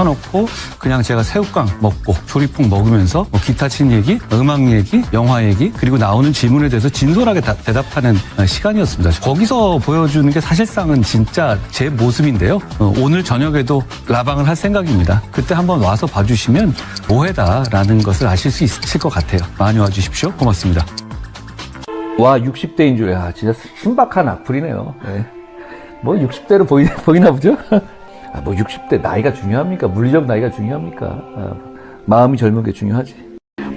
켜놓고 그냥 제가 새우깡 먹고 조리풍 먹으면서 기타 친 얘기, 음악 얘기, 영화 얘기 그리고 나오는 질문에 대해서 진솔하게 대답하는 시간이었습니다. 거기서 보여주는 게 사실상은 진짜 제 모습인데요. 오늘 저녁에도 라방을 할 생각입니다. 그때 한번 와서 봐주시면 오해다라는 것을 아실 수 있을 것 같아요. 많이 와주십시오. 고맙습니다. 와, 60대인 줄, 야, 진짜 신박한 악플이네요. 네. 뭐 60대로 보이나 보죠? 뭐 60대 나이가 중요합니까? 물리적 나이가 중요합니까? 마음이 젊은 게 중요하지.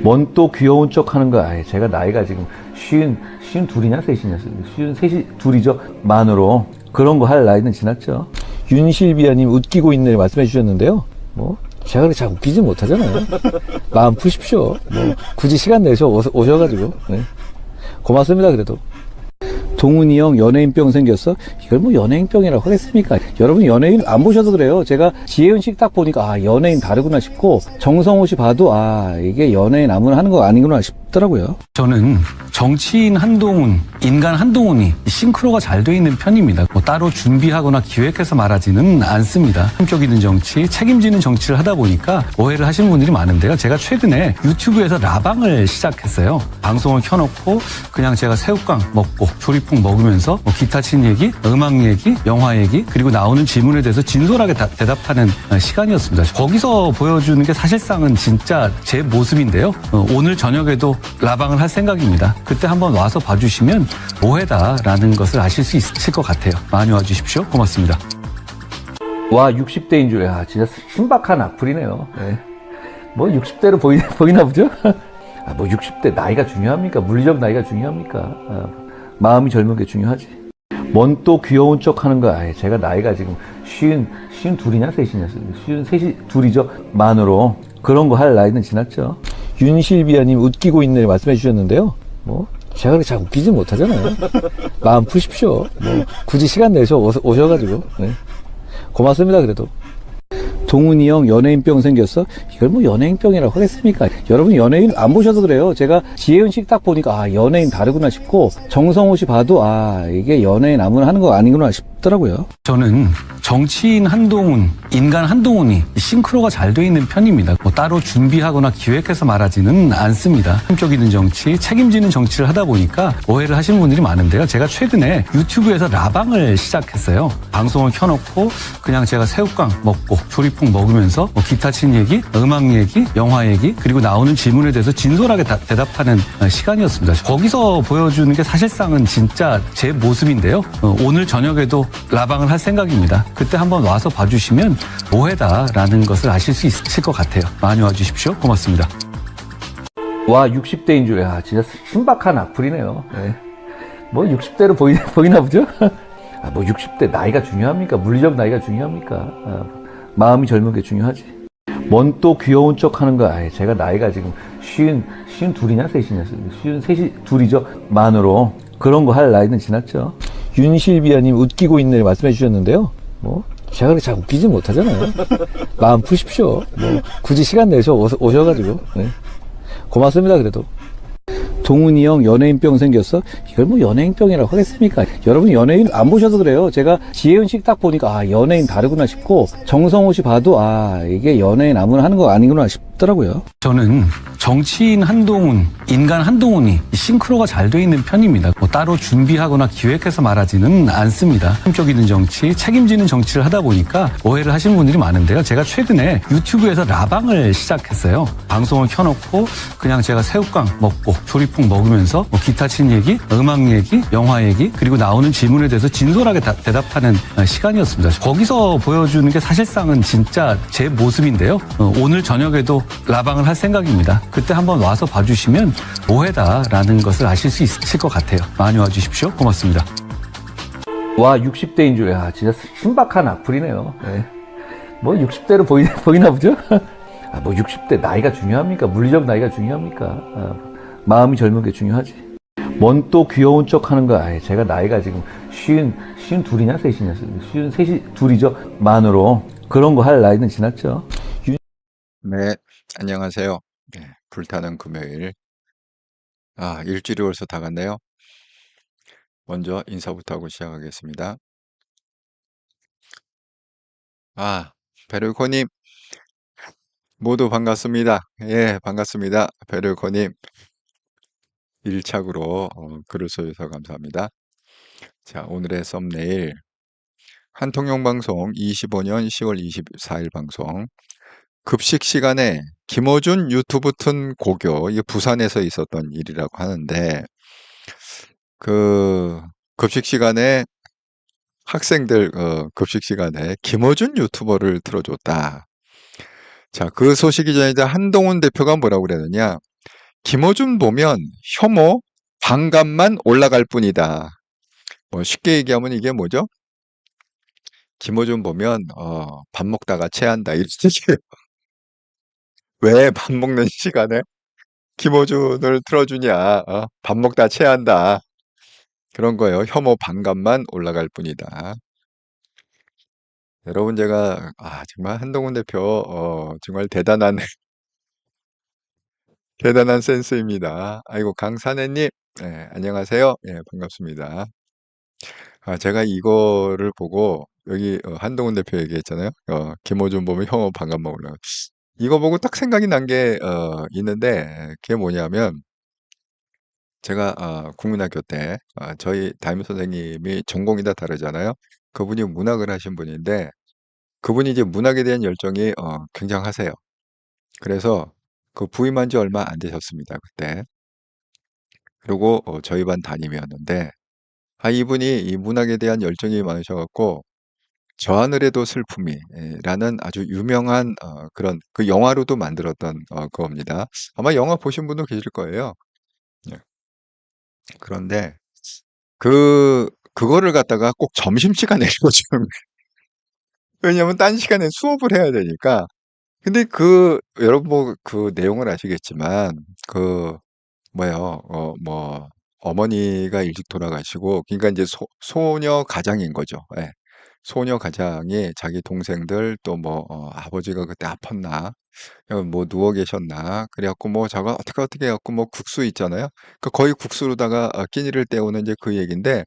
뭔 또 귀여운 척 하는 거야. 제가 나이가 지금 52이냐, 3이냐, 53이 둘이죠. 만으로. 그런 거 할 나이는 지났죠. 윤실비아님 웃기고 있네 말씀해 주셨는데요. 뭐, 제가 그렇게 잘 웃기지 못하잖아요. 마음 푸십시오. 뭐, 굳이 시간 내서 오셔가지고. 네. 고맙습니다, 그래도. 동훈이 형 연예인병 생겼어? 이걸 뭐 연예인병이라고 하겠습니까? 여러분 연예인 안 보셔서 그래요. 제가 지혜은 씨 딱 보니까 아 연예인 다르구나 싶고 정성호 씨 봐도 아 이게 연예인 아무나 하는 거 아니구나 싶더라고요. 저는 정치인 한동훈, 인간 한동훈이 싱크로가 잘 돼 있는 편입니다. 뭐 따로 준비하거나 기획해서 말하지는 않습니다. 품격 있는 정치, 책임지는 정치를 하다 보니까 오해를 하시는 분들이 많은데요. 제가 최근에 유튜브에서 라방을 시작했어요. 방송을 켜놓고 그냥 제가 새우깡 먹고 조리풍 먹으면서 기타 친 얘기, 음악 얘기, 영화 얘기 그리고 나오는 질문에 대해서 진솔하게 대답하는 시간이었습니다. 거기서 보여주는 게 사실상은 진짜 제 모습인데요. 오늘 저녁에도 라방을 할 생각입니다. 그때 한번 와서 봐주시면 오해다라는 것을 아실 수 있을 것 같아요. 많이 와주십시오. 고맙습니다. 와, 60대인 줄, 야, 진짜 신박한 악플이네요. 네. 뭐 60대로 보이나 보죠? 뭐 60대 나이가 중요합니까? 물리적 나이가 중요합니까? 마음이 젊은 게 중요하지. 뭔 또 귀여운 척 하는 거야. 제가 나이가 지금 52이냐, 3이냐, 53이 둘이죠. 만으로. 그런 거 할 나이는 지났죠. 윤실비아님 웃기고 있네 말씀해 주셨는데요. 뭐, 제가 그렇게 잘 웃기지 못하잖아요. 마음 푸십시오. 뭐, 굳이 시간 내서 오셔가지고. 네. 고맙습니다, 그래도. 동훈이 형 연예인병 생겼어? 이걸 뭐 연예인병이라고 하겠습니까? 여러분 연예인 안 보셔서 그래요. 제가 지혜은 씨 딱 보니까 아 연예인 다르구나 싶고 정성호 씨 봐도 아 이게 연예인 아무나 하는 거 아니구나 싶더라고요. 저는 정치인 한동훈, 인간 한동훈이 싱크로가 잘 돼 있는 편입니다. 뭐 따로 준비하거나 기획해서 말하지는 않습니다. 품격 있는 정치, 책임지는 정치를 하다 보니까 오해를 하시는 분들이 많은데요. 제가 최근에 유튜브에서 라방을 시작했어요. 방송을 켜놓고 그냥 제가 새우깡 먹고 조리풍 먹으면서 기타 친 얘기, 음악 얘기, 영화 얘기 그리고 나오는 질문에 대해서 진솔하게 대답하는 시간이었습니다. 거기서 보여주는 게 사실상은 진짜 제 모습인데요. 오늘 저녁에도 라방을 할 생각입니다. 그때 한번 와서 봐주시면 오해다라는 것을 아실 수 있을 것 같아요. 많이 와주십시오. 고맙습니다. 와, 60대인 줄, 야, 진짜 신박한 악플이네요. 네. 뭐 60대로 보이나 보죠? 뭐 60대 나이가 중요합니까? 물리적 나이가 중요합니까? 마음이 젊은 게 중요하지. 뭔 또 귀여운 척 하는 거야. 제가 나이가 지금 52이냐, 3이냐, 53이 둘이죠. 만으로. 그런 거 할 나이는 지났죠. 윤실비아님 웃기고 있네 말씀해 주셨는데요. 뭐, 제가 그렇게 잘 웃기지 못하잖아요. 마음 푸십시오. 뭐, 굳이 시간 내서 오셔가지고. 네. 고맙습니다, 그래도. 동훈이 형 연예인병 생겼어? 이걸 뭐 연예인병이라고 하겠습니까? 여러분 연예인 안 보셔서 그래요. 제가 지혜은 씨 딱 보니까 아 연예인 다르구나 싶고 정성호 씨 봐도 아 이게 연예인 아무나 하는 거 아니구나 싶더라고요. 저는 정치인 한동훈, 인간 한동훈이 싱크로가 잘 돼 있는 편입니다. 뭐 따로 준비하거나 기획해서 말하지는 않습니다. 품격 있는 정치, 책임지는 정치를 하다 보니까 오해를 하시는 분들이 많은데요. 제가 최근에 유튜브에서 라방을 시작했어요. 방송을 켜놓고 그냥 제가 새우깡 먹고 조리풍 먹으면서 기타 친 얘기, 음악 얘기, 영화 얘기 그리고 나오는 질문에 대해서 진솔하게 대답하는 시간이었습니다. 거기서 보여주는 게 사실상은 진짜 제 모습인데요. 오늘 저녁에도 라방을 할 생각입니다. 그때 한번 와서 봐주시면 오해다라는 것을 아실 수 있을 것 같아요. 많이 와주십시오. 고맙습니다. 와, 60대인 줄, 야, 진짜 신박한 악플이네요. 네. 뭐 60대로 보이나 보죠? 뭐 60대 나이가 중요합니까? 물리적 나이가 중요합니까? 마음이 젊은 게 중요하지. 뭔 또 귀여운 척 하는 거야. 제가 나이가 지금 52이냐, 3이냐, 53이 둘이죠. 만으로. 그런 거 할 나이는 지났죠. 네, 안녕하세요. 네, 불타는 금요일. 일주일이 벌써 다 갔네요. 먼저 인사부터 하고 시작하겠습니다. 베르코님, 모두 반갑습니다. 예, 반갑습니다. 베르코님, 일착으로 글을 써주셔서 감사합니다. 자, 오늘의 썸네일. 한통용 방송 25년 10월 24일 방송. 급식 시간에 김어준 유튜브 튼 고교, 이게 부산에서 있었던 일이라고 하는데, 그 급식 시간에 학생들 급식 시간에 김어준 유튜버를 틀어줬다. 자, 그 소식이 전해자 한동훈 대표가 뭐라고 그랬느냐? 김어준 보면 혐오, 반감만 올라갈 뿐이다. 뭐 쉽게 얘기하면 이게 뭐죠? 김어준 보면 밥 먹다가 체한다 이런 뜻이에요. 왜 밥 먹는 시간에 김어준을 틀어주냐? 밥 먹다 체한다. 그런 거예요. 혐오, 반감만 올라갈 뿐이다. 여러분 제가 정말 한동훈 대표 정말 대단한 대단한 센스입니다. 아이고 강사내님, 네, 안녕하세요. 예, 반갑습니다. 제가 이거를 보고 여기 한동훈 대표 얘기했잖아요. 김어준 보면 혐오 반감만 올라. 이거 보고 딱 생각이 난 게 있는데 그게 뭐냐면 제가 국민학교 때 저희 담임 선생님이 전공이 다 다르잖아요. 그분이 문학을 하신 분인데 그분이 이제 문학에 대한 열정이 굉장하세요. 그래서 그 부임한 지 얼마 안 되셨습니다. 그때. 그리고 저희 반 담임이었는데 이분이 이 문학에 대한 열정이 많으셔 갖고 저 하늘에도 슬픔이 라는 아주 유명한 그런 그 영화로도 만들었던 그겁니다. 아마 영화 보신 분도 계실 거예요. 예. 그런데 그거를 갖다가 꼭 점심시간에 읽어주는 거예요. 왜냐면 딴 시간에 수업을 해야 되니까. 근데 여러분 뭐 그 내용을 아시겠지만 그 뭐예요? 뭐 어머니가 일찍 돌아가시고 그러니까 이제 소녀 가장인 거죠. 예. 소녀 가장이 자기 동생들 또 뭐 아버지가 그때 아팠나 뭐 누워 계셨나 그래 갖고 뭐 저가 어떻게 해 갖고 뭐 국수 있잖아요. 그 거의 국수로다가 끼니를 때우는 이제 그 얘기인데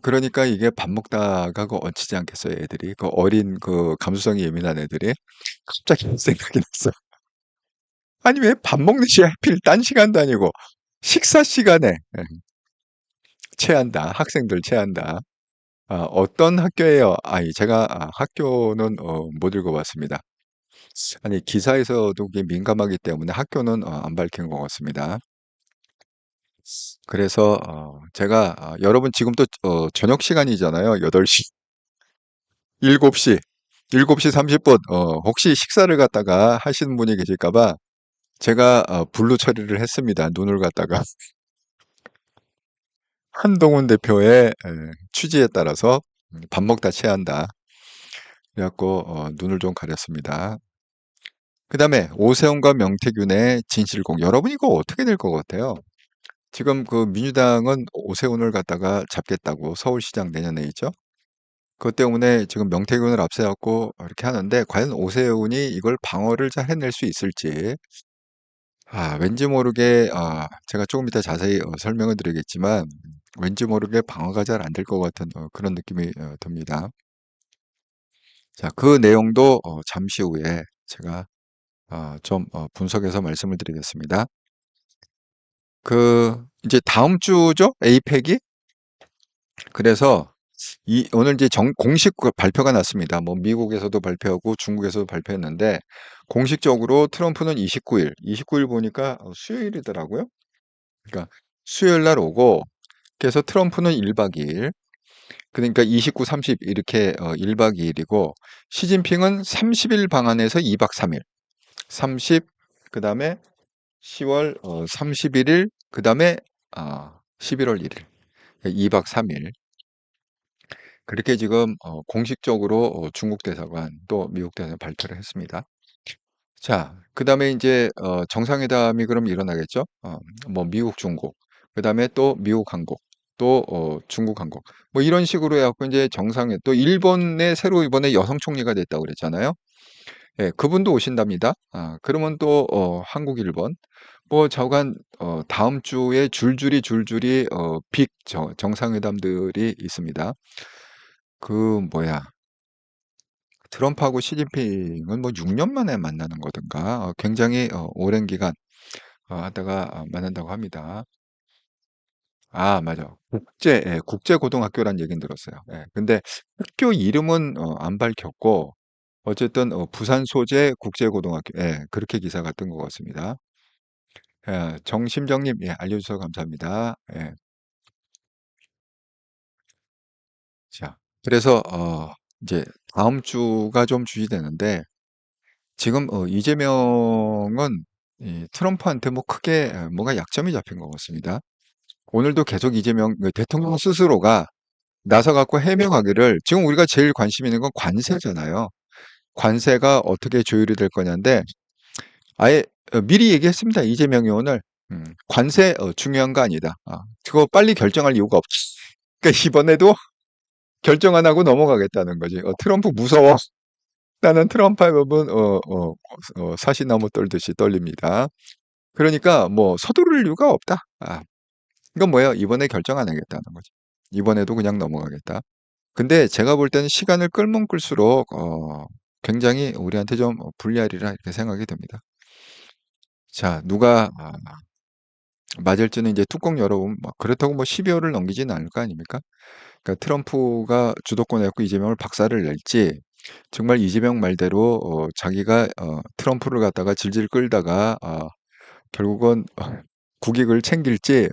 그러니까 이게 밥 먹다가 얹히지 않겠어요, 애들이. 그 어린 그 감수성이 예민한 애들이. 갑자기 생각이 났어요. 아니 왜 밥 먹는 시간에 하필 딴 시간도 아니고 식사 시간에 체한다. 학생들 체한다. 어떤 학교예요? 제가 학교는 못 읽어봤습니다. 아니 기사에서도 그게 민감하기 때문에 학교는 안 밝힌 것 같습니다. 그래서 제가 여러분 지금 또 저녁 시간이잖아요. 8시, 7시, 7시 30분 혹시 식사를 갖다가 하시는 분이 계실까 봐 제가 블루 처리를 했습니다. 눈을 갖다가 한동훈 대표의 취지에 따라서 밥 먹다 체한다. 그래갖고 눈을 좀 가렸습니다. 그다음에 오세훈과 명태균의 진실공. 여러분 이거 어떻게 될 것 같아요? 지금 그 민주당은 오세훈을 갖다가 잡겠다고 서울시장 내년에 있죠. 그것 때문에 지금 명태균을 앞세웠고 이렇게 하는데 과연 오세훈이 이걸 방어를 잘 해낼 수 있을지. 왠지 모르게 제가 조금 이따 자세히 설명을 드리겠지만 왠지 모르게 방어가 잘 안 될 것 같은 그런 느낌이 듭니다. 자, 그 내용도 잠시 후에 제가 좀 분석해서 말씀을 드리겠습니다. 이제 다음 주죠? 에이펙이? 그래서 오늘 이제 공식 발표가 났습니다. 뭐 미국에서도 발표하고 중국에서도 발표했는데 공식적으로 트럼프는 29일 보니까 수요일이더라고요. 그러니까 수요일 날 오고 그래서 트럼프는 1박 2일 그러니까 29, 30 이렇게 1박 2일이고 시진핑은 30일 방한해서 2박 3일 30 그다음에 10월 31일 그다음에 11월 1일 2박 3일 그렇게 지금 공식적으로 중국 대사관 또 미국 대사관 발표를 했습니다. 자, 그다음에 이제 정상회담이 그럼 일어나겠죠? 뭐 미국, 중국, 그다음에 또 미국, 한국, 또 중국, 한국, 뭐 이런 식으로 해갖고 이제 또 일본에 새로 이번에 여성 총리가 됐다고 그랬잖아요. 예, 그분도 오신답니다. 그러면 또 한국, 일본, 뭐 저간 다음 주에 줄줄이 빅 정상회담들이 있습니다. 그 뭐야? 트럼프하고 시진핑은 뭐 6년 만에 만나는 거든가 굉장히 오랜 기간 하다가 만난다고 합니다. 아, 맞아. 국제고등학교란 얘기는 들었어요. 예, 근데 학교 이름은 안 밝혔고, 어쨌든 부산 소재 국제고등학교, 예, 그렇게 기사가 뜬 것 같습니다. 예, 정심정님, 예, 알려주셔서 감사합니다. 예, 자, 그래서 이제 다음 주가 좀 주의되는데, 지금 이재명은 이 트럼프한테 뭐 크게 뭐가 약점이 잡힌 것 같습니다. 오늘도 계속 이재명 대통령 스스로가 나서 갖고 해명하기를, 지금 우리가 제일 관심 있는 건 관세잖아요. 관세가 어떻게 조율이 될 거냐인데 아예 미리 얘기했습니다. 이재명이 오늘 관세 중요한 거 아니다. 그거 빨리 결정할 이유가 없지. 그러니까 이번에도 결정 안 하고 넘어가겠다는 거지. 트럼프 무서워. 나는 트럼프의 법은 사시나무 떨듯이 떨립니다. 그러니까 뭐 서두를 이유가 없다. 이건 뭐예요? 이번에 결정 안 하겠다는 거지. 이번에도 그냥 넘어가겠다. 근데 제가 볼 때는 시간을 끌면 끌수록 굉장히 우리한테 좀 불리하리라 이렇게 생각이 됩니다. 자, 누가 맞을지는 이제 뚜껑 열어보면 그렇다고 뭐 12월을 넘기지는 않을 거 아닙니까? 그러니까 트럼프가 주도권에 갖고 이재명을 박살을 낼지 정말 이재명 말대로 자기가 트럼프를 갖다가 질질 끌다가 결국은 국익을 챙길지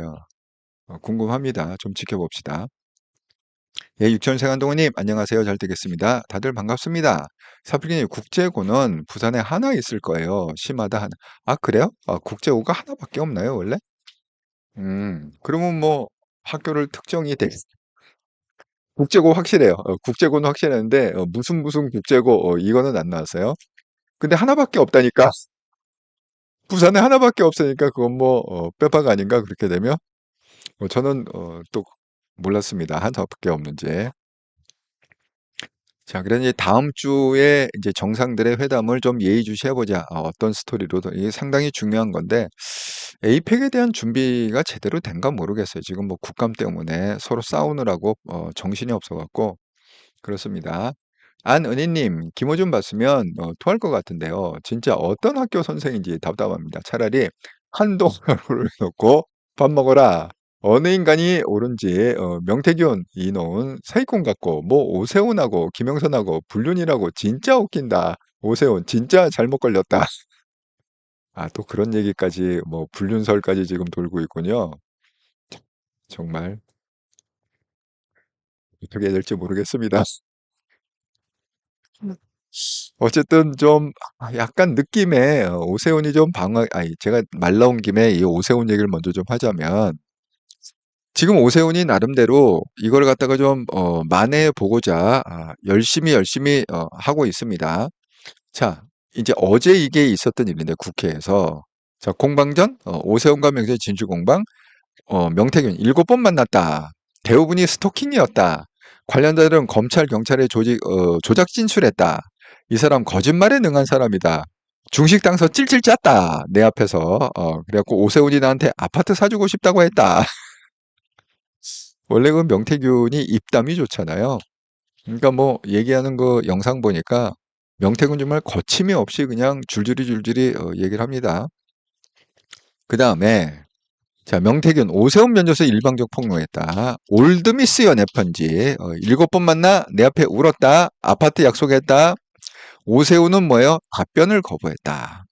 궁금합니다. 좀 지켜봅시다. 예, 육천생 한동훈님, 안녕하세요. 잘 되겠습니다. 다들 반갑습니다. 사프리님, 국제고는 부산에 하나 있을 거예요. 심하다 하나. 그래요? 국제고가 하나밖에 없나요, 원래? 그러면 뭐 학교를 특정이 돼. 국제고 확실해요. 국제고는 확실했는데, 무슨 국제고, 이거는 안 나왔어요. 근데 하나밖에 없다니까. 부산에 하나밖에 없으니까 그건 뭐, 빼박 아닌가, 그렇게 되면? 저는, 또 몰랐습니다. 하나밖에 없는지. 자, 그러니 다음 주에 이제 정상들의 회담을 좀 예의주시 해보자. 어떤 스토리로도 이게 상당히 중요한 건데 에이펙에 대한 준비가 제대로 된가 모르겠어요. 지금 뭐 국감 때문에 서로 싸우느라고 정신이 없어갖고 그렇습니다. 안은희님, 김어준 봤으면 토할 것 같은데요. 진짜 어떤 학교 선생인지 답답합니다. 차라리 한동훈을 놓고 밥 먹어라. 어느 인간이 옳은지 명태균, 이노은, 사기꾼 같고 뭐 오세훈하고 김영선하고 불륜이라고 진짜 웃긴다. 오세훈 진짜 잘못 걸렸다. 또 그런 얘기까지 뭐 불륜설까지 지금 돌고 있군요. 정말 어떻게 해야 될지 모르겠습니다. 어쨌든 좀 약간 느낌에 오세훈이 좀 제가 말 나온 김에 이 오세훈 얘기를 먼저 좀 하자면 지금 오세훈이 나름대로 이걸 갖다가 좀 만회해 보고자 열심히 하고 있습니다. 자, 이제 어제 이게 있었던 일인데 국회에서 자 공방전 오세훈과 명세 진주공방 명태균 7번 만났다. 대부분이 스토킹이었다. 관련자들은 검찰, 경찰에 조작 진술했다. 이 사람 거짓말에 능한 사람이다. 중식 당서 찔찔 짰다. 내 앞에서. 그래갖고 오세훈이 나한테 아파트 사주고 싶다고 했다. 원래 그 명태균이 입담이 좋잖아요. 그러니까 뭐 얘기하는 거 영상 보니까 명태균 정말 거침이 없이 그냥 줄줄이 얘기를 합니다. 그 다음에 자, 명태균, 오세훈 면접에서 일방적 폭로했다. 올드미스 연애 편지. 7번 만나 내 앞에 울었다. 아파트 약속했다. 오세훈은 뭐예요? 답변을 거부했다.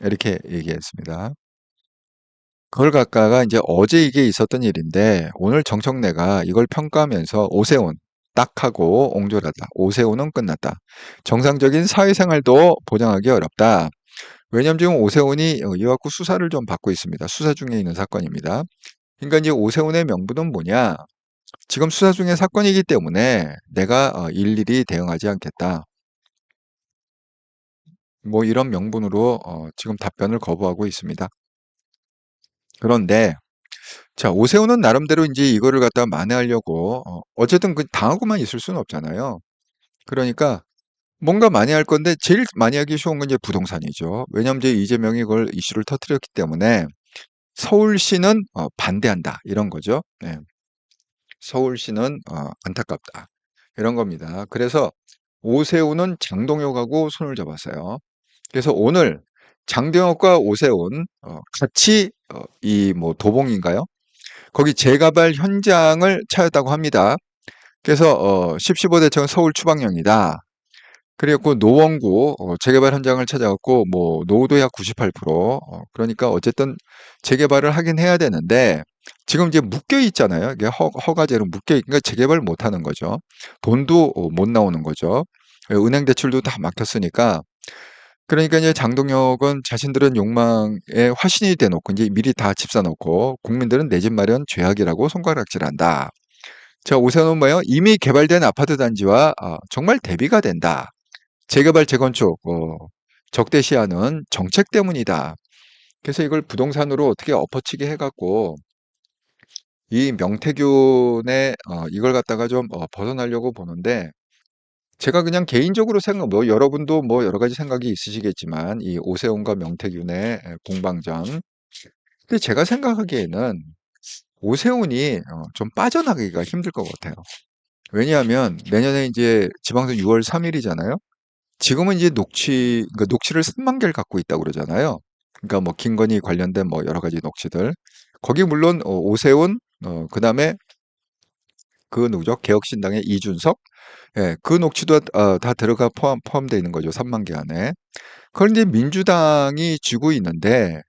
이렇게 얘기했습니다. 그걸 갖다가 이제 어제 이게 있었던 일인데 오늘 정청래가 이걸 평가하면서 오세훈 딱하고 옹졸하다. 오세훈은 끝났다. 정상적인 사회생활도 보장하기 어렵다. 왜냐하면 지금 오세훈이 이와 갖고 수사를 좀 받고 있습니다. 수사 중에 있는 사건입니다. 그러니까 이제 오세훈의 명분은 뭐냐? 지금 수사 중에 사건이기 때문에 내가 일일이 대응하지 않겠다. 뭐 이런 명분으로 지금 답변을 거부하고 있습니다. 그런데 자 오세훈은 나름대로 이제 이거를 갖다 만회하려고 어쨌든 그 당하고만 있을 수는 없잖아요. 그러니까 뭔가 만회할 건데 제일 만회하기 쉬운 건 이제 부동산이죠. 왜냐하면 이제 이재명이 그걸 이슈를 터뜨렸기 때문에 서울시는 반대한다 이런 거죠. 네. 서울시는 안타깝다 이런 겁니다. 그래서 오세훈은 장동혁하고 손을 잡았어요. 그래서 오늘 장동혁과 오세훈 같이 이 뭐 도봉인가요? 거기 재개발 현장을 찾았다고 합니다. 그래서 10.15 대책은 서울 추방령이다. 그리고 노원구 재개발 현장을 찾아갔고 뭐 노후도 약 98%. 그러니까 어쨌든 재개발을 하긴 해야 되는데 지금 이제 묶여 있잖아요. 이게 허가제로 묶여 있으니까 재개발 못 하는 거죠. 돈도 못 나오는 거죠. 은행 대출도 다 막혔으니까. 그러니까 이제 장동혁은 자신들은 욕망에 화신이 돼놓고 이제 미리 다 집 사놓고 국민들은 내 집 마련 죄악이라고 손가락질한다. 자, 우선은 뭐예요? 이미 개발된 아파트 단지와 정말 대비가 된다. 재개발, 재건축, 적대시하는 정책 때문이다. 그래서 이걸 부동산으로 어떻게 엎어치게 해갖고 이 명태균의 이걸 갖다가 좀 벗어나려고 보는데 제가 그냥 개인적으로 생각, 뭐 여러분도 뭐 여러 가지 생각이 있으시겠지만 이 오세훈과 명태균의 공방전. 근데 제가 생각하기에는 오세훈이 좀 빠져나가기가 힘들 것 같아요. 왜냐하면 내년에 이제 지방선 6월 3일이잖아요. 지금은 이제 그러니까 녹취를 3만 개를 갖고 있다고 그러잖아요. 그러니까 뭐 김건희 관련된 뭐 여러 가지 녹취들. 거기 물론 오세훈, 그다음에 그 누구죠? 개혁신당의 이준석, 예, 그 녹취도 다 들어가 포함되어 있는 거죠. 3만 개 안에. 그걸 이제 민주당이 쥐고 있는데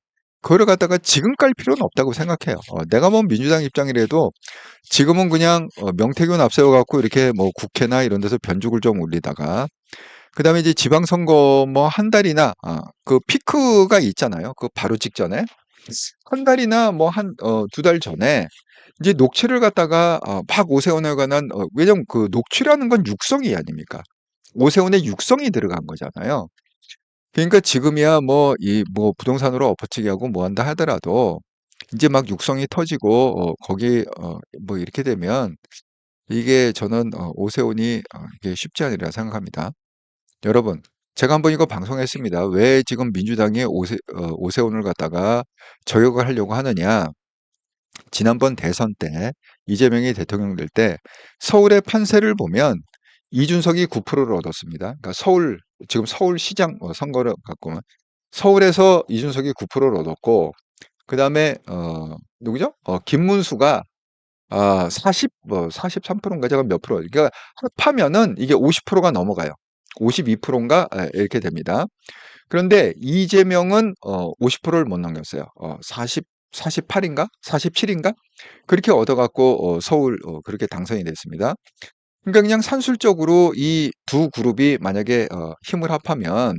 그걸 갖다가 지금 깔 필요는 없다고 생각해요. 내가 뭐 민주당 입장이라도 지금은 그냥 명태균 앞세워 갖고 이렇게 뭐 국회나 이런 데서 변죽을 좀 올리다가 그다음에 이제 지방선거 뭐 한 달이나 그 피크가 있잖아요. 그 바로 직전에 한 달이나 뭐 한 두 달 전에 이제 녹취를 갖다가 막 오세훈에 관한 왜냐면 그 녹취라는 건 육성이 아닙니까? 오세훈의 육성이 들어간 거잖아요. 그러니까 지금이야 뭐 이 뭐 부동산으로 엎어치기 하고 뭐 한다 하더라도 이제 막 육성이 터지고 거기 뭐 이렇게 되면 이게 저는 오세훈이 이게 쉽지 않으리라 생각합니다. 여러분, 제가 한번 이거 방송했습니다. 왜 지금 민주당이 오세훈을 갖다가 저격을 하려고 하느냐? 지난번 대선 때 이재명이 대통령 될 때 서울의 판세를 보면 이준석이 9%를 얻었습니다. 그러니까 지금 서울시장 선거를 갖고 서울에서 이준석이 9%를 얻었고 그다음에 누구죠? 김문수가 43%인가 제가 몇 프로? 그러니까 합하면은 이게 50%가 넘어가요. 52%인가 이렇게 됩니다. 그런데 이재명은 50%를 못 넘겼어요. 48인가? 47인가? 그렇게 얻어갖고 서울 그렇게 당선이 됐습니다. 그러니까 그냥 산술적으로 이 두 그룹이 만약에 힘을 합하면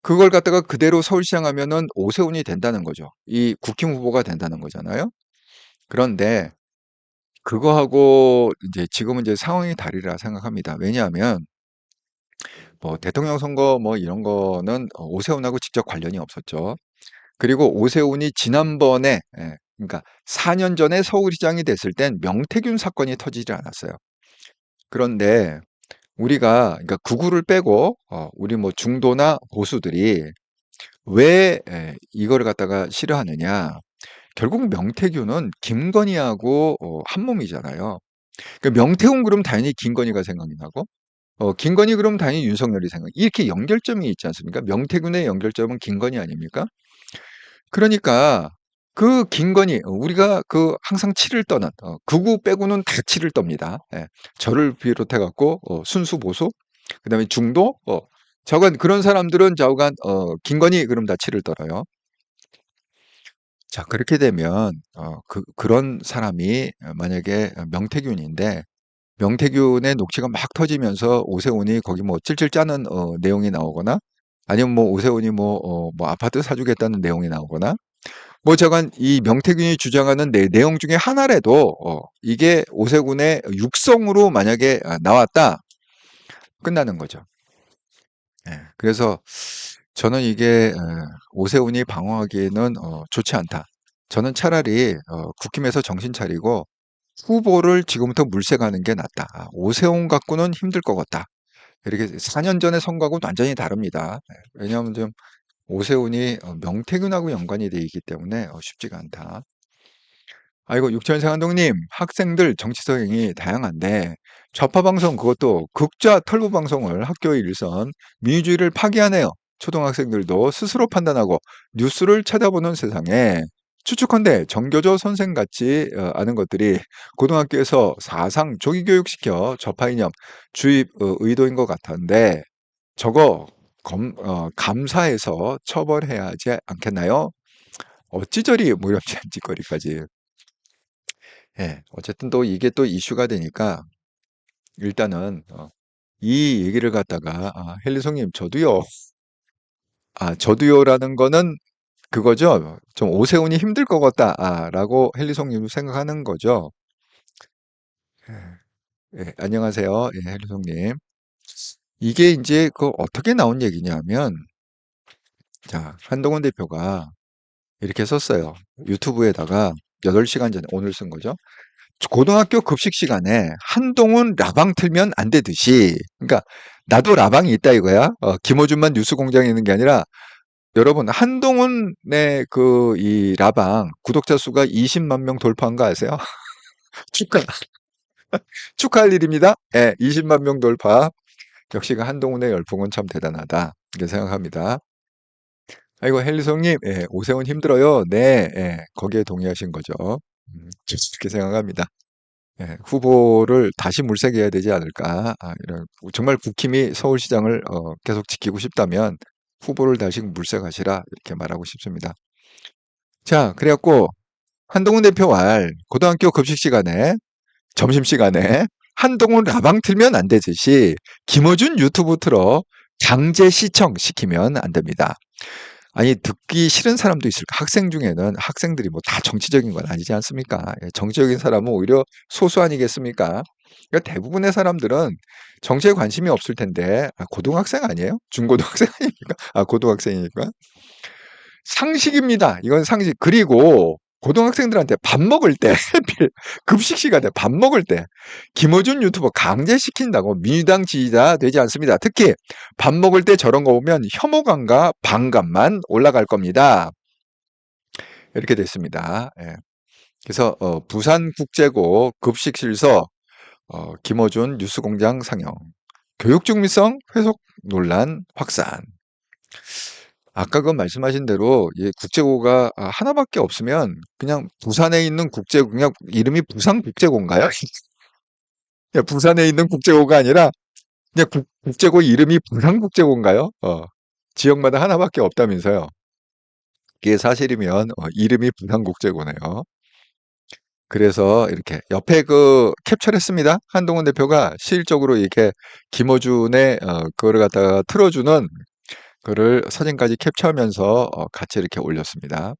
그걸 갖다가 그대로 서울시장 하면은 오세훈이 된다는 거죠. 이 국힘 후보가 된다는 거잖아요. 그런데 그거하고 이제 지금은 이제 상황이 다르리라 생각합니다. 왜냐하면 뭐 대통령 선거 뭐 이런 거는 오세훈하고 직접 관련이 없었죠. 그리고 오세훈이 지난번에 그러니까 4년 전에 서울시장이 됐을 땐 명태균 사건이 터지지 않았어요. 그런데 우리가 그러니까 구구를 빼고 우리 뭐 중도나 보수들이 왜 이거를 갖다가 싫어하느냐? 결국 명태균은 김건희하고 한 몸이잖아요. 그러니까 명태균 그럼 당연히 김건희가 생각이 나고 김건희 그럼 당연히 윤석열이 생각. 이렇게 연결점이 있지 않습니까? 명태균의 연결점은 김건희 아닙니까? 그러니까 그 김건희 우리가 그 항상 치를 떠는 극우 빼고는 다 치를 떱니다. 예. 저를 비롯해 갖고 순수 보수 그다음에 중도 저간 그런 사람들은 저간 김건희 그럼 다 치를 떨어요. 자 그렇게 되면 그런 사람이 만약에 명태균인데 명태균의 녹취가 막 터지면서 오세훈이 거기 뭐 찔찔 짜는 내용이 나오거나 아니면 뭐 오세훈이 뭐 아파트 사주겠다는 내용이 나오거나 뭐 저간 이 명태균이 주장하는 내용 중에 하나라도 이게 오세훈의 육성으로 만약에 나왔다 끝나는 거죠. 예, 그래서 저는 이게 오세훈이 방어하기에는 좋지 않다. 저는 차라리 국힘에서 정신 차리고 후보를 지금부터 물색하는 게 낫다. 오세훈 갖고는 힘들 것 같다. 이렇게 4년 전의 선거하고는 완전히 다릅니다. 예, 왜냐하면 좀 오세훈이 명태균하고 연관이 돼 있기 때문에 쉽지가 않다. 아이고, 육천생 한동님, 학생들 정치 성향이 다양한데, 좌파 방송, 그것도 극좌 털보 방송을 학교의 일선, 민주주의를 파기하네요. 초등학생들도 스스로 판단하고 뉴스를 찾아보는 세상에 추측컨대 정교조 선생같이 아는 것들이 고등학교에서 사상 조기 교육시켜 좌파 이념 주입 의도인 것 같은데, 저거 감사해서 처벌해야 하지 않겠나요? 어찌 저리 무협지한 짓거리까지. 예, 어쨌든 또 이게 또 이슈가 되니까 일단은 이 얘기를 갖다가 헨리송님 저도요. 저도요라는 거는 그거죠. 좀 오세훈이 힘들 것 같다라고 헨리송님 생각하는 거죠. 예, 예, 안녕하세요. 예, 헨리송님. 이게 이제 그 어떻게 나온 얘기냐면 자, 한동훈 대표가 이렇게 썼어요. 유튜브에다가 8시간 전에 오늘 쓴 거죠. 고등학교 급식 시간에 한동훈 라방 틀면 안 되듯이, 그러니까 나도 라방이 있다 이거야. 김어준만 뉴스 공장에 있는 게 아니라 여러분 한동훈의 그 이 라방 구독자 수가 20만 명 돌파한 거 아세요? 축하 축하할 일입니다. 예, 20만 명 돌파. 역시 그 한동훈의 열풍은 참 대단하다 이렇게 생각합니다. 아이고 헨리성님, 예, 오세훈 힘들어요. 네, 예, 거기에 동의하신 거죠. 저도 그렇게 생각합니다. 예, 후보를 다시 물색해야 되지 않을까. 이런 정말 국힘이 서울시장을 계속 지키고 싶다면 후보를 다시 물색하시라 이렇게 말하고 싶습니다. 자, 그래갖고 한동훈 대표 말 고등학교 급식 시간에 점심 시간에 한동훈 라방 틀면 안 되듯이 김어준 유튜브 틀어 강제 시청 시키면 안 됩니다. 아니 듣기 싫은 사람도 있을까? 학생 중에는 학생들이 뭐 다 정치적인 건 아니지 않습니까? 예, 정치적인 사람은 오히려 소수 아니겠습니까? 그러니까 대부분의 사람들은 정치에 관심이 없을 텐데 고등학생 아니에요? 중고등학생 아닙니까? 고등학생이니까 상식입니다. 이건 상식. 그리고 고등학생들한테 밥 먹을 때 하필 급식 시간에 밥 먹을 때 김어준 유튜버 강제시킨다고 민주당 지지자 되지 않습니다. 특히 밥 먹을 때 저런 거 보면 혐오감과 반감만 올라갈 겁니다. 이렇게 됐습니다. 예. 그래서 부산국제고 급식실서 김어준 뉴스공장 상영 교육 중립성 회속 논란 확산. 아까 그 말씀하신 대로 국제고가 하나밖에 없으면 그냥 부산에 있는 국제고, 그냥 이름이 부산국제고인가요? 야, 부산에 있는 국제고가 아니라 그냥 국제고 이름이 부산국제고인가요? 지역마다 하나밖에 없다면서요. 이게 사실이면 이름이 부산국제고네요. 그래서 이렇게 옆에 그 캡처를 했습니다. 한동훈 대표가 실질적으로 이렇게 김어준의 그거를 갖다가 틀어주는 그를 사진까지 캡처하면서 같이 이렇게 올렸습니다.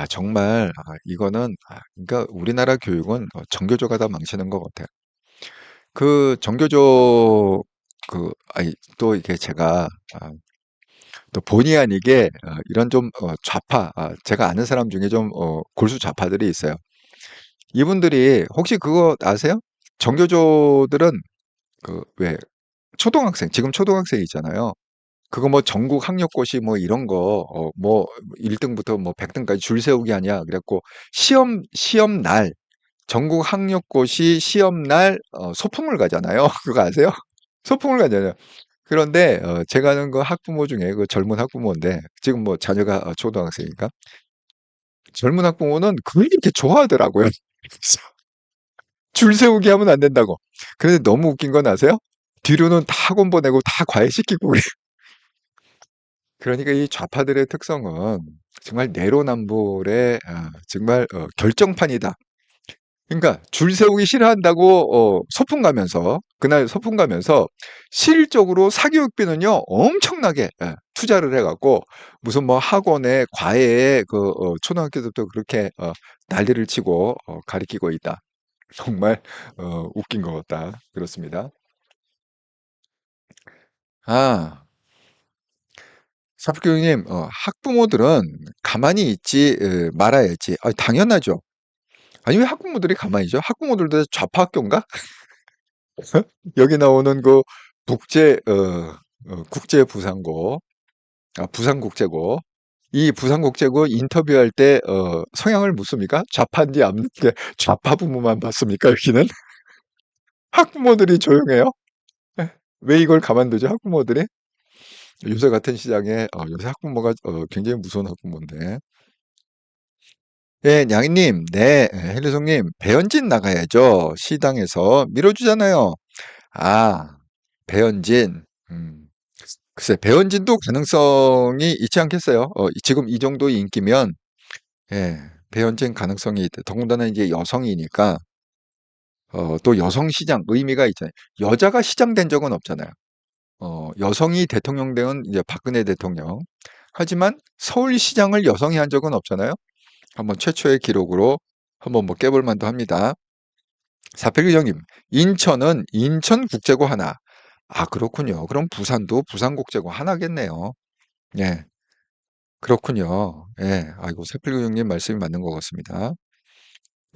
정말 이거는 그러니까 우리나라 교육은 정교조가 다 망치는 것 같아요. 그 정교조 또 이게 제가 또 본의 아니게 이런 좀 좌파 제가 아는 사람 중에 좀 골수 좌파들이 있어요. 이분들이 혹시 그거 아세요? 정교조들은 그 왜 초등학생 지금 초등학생 있잖아요. 그거 뭐 전국 학력고시 뭐 이런 거 뭐 1등부터 뭐 100등까지 줄 세우기 아니야. 그래갖고 시험 날 전국 학력고시 시험 날 소풍을 가잖아요. 그거 아세요? 소풍을 가잖아요. 그런데 제가 아는 그 학부모 중에 그 젊은 학부모인데 지금 뭐 자녀가 초등학생이니까 젊은 학부모는 그걸 이렇게 좋아하더라고요. 줄 세우기 하면 안 된다고. 그런데 너무 웃긴 건 아세요? 뒤로는 다 학원 보내고 다 과외시키고 그래요. 그러니까 이 좌파들의 특성은 정말 내로남불의 정말 결정판이다. 그러니까 줄 세우기 싫어한다고 소풍 가면서 그날 소풍 가면서 실질적으로 사교육비는요 엄청나게 투자를 해갖고 무슨 뭐 학원에 과외에 초등학교 때부터 그렇게 난리를 치고 가리키고 있다. 정말 웃긴 것 같다. 그렇습니다. 아, 사프교육님, 학부모들은 가만히 있지 말아야지. 당연하죠. 아니 왜 학부모들이 가만히 있죠? 학부모들도 좌파 학교인가? 여기 나오는 그 국제부산고, 부산국제고 이 부산국제고 인터뷰할 때 성향을 묻습니까? 좌파인지 아닌지 좌파 부모만 봤습니까? 여기는 학부모들이 조용해요. 예. 왜 이걸 가만두죠? 학부모들이? 요새 같은 시장에 요새 학부모가 굉장히 무서운 학부모인데. 예, 냥이님, 네, 헬리송님, 배현진 나가야죠. 시당에서 밀어주잖아요. 아, 배현진. 글쎄, 배현진도 가능성이 있지 않겠어요? 지금 이 정도 인기면, 예, 배현진 가능성이 있다. 더군다나 이제 여성이니까, 또 여성 시장 의미가 있잖아요. 여자가 시장 된 적은 없잖아요. 여성이 대통령 된 이제 박근혜 대통령. 하지만 서울시장을 여성이 한 적은 없잖아요. 한번 최초의 기록으로 한번 뭐 깨볼 만도 합니다. 사필규정님, 인천은 인천국제고 하나. 아, 그렇군요. 그럼 부산도 부산국제고 하나겠네요. 예, 그렇군요. 예, 아이고, 사필규정님 말씀이 맞는 것 같습니다.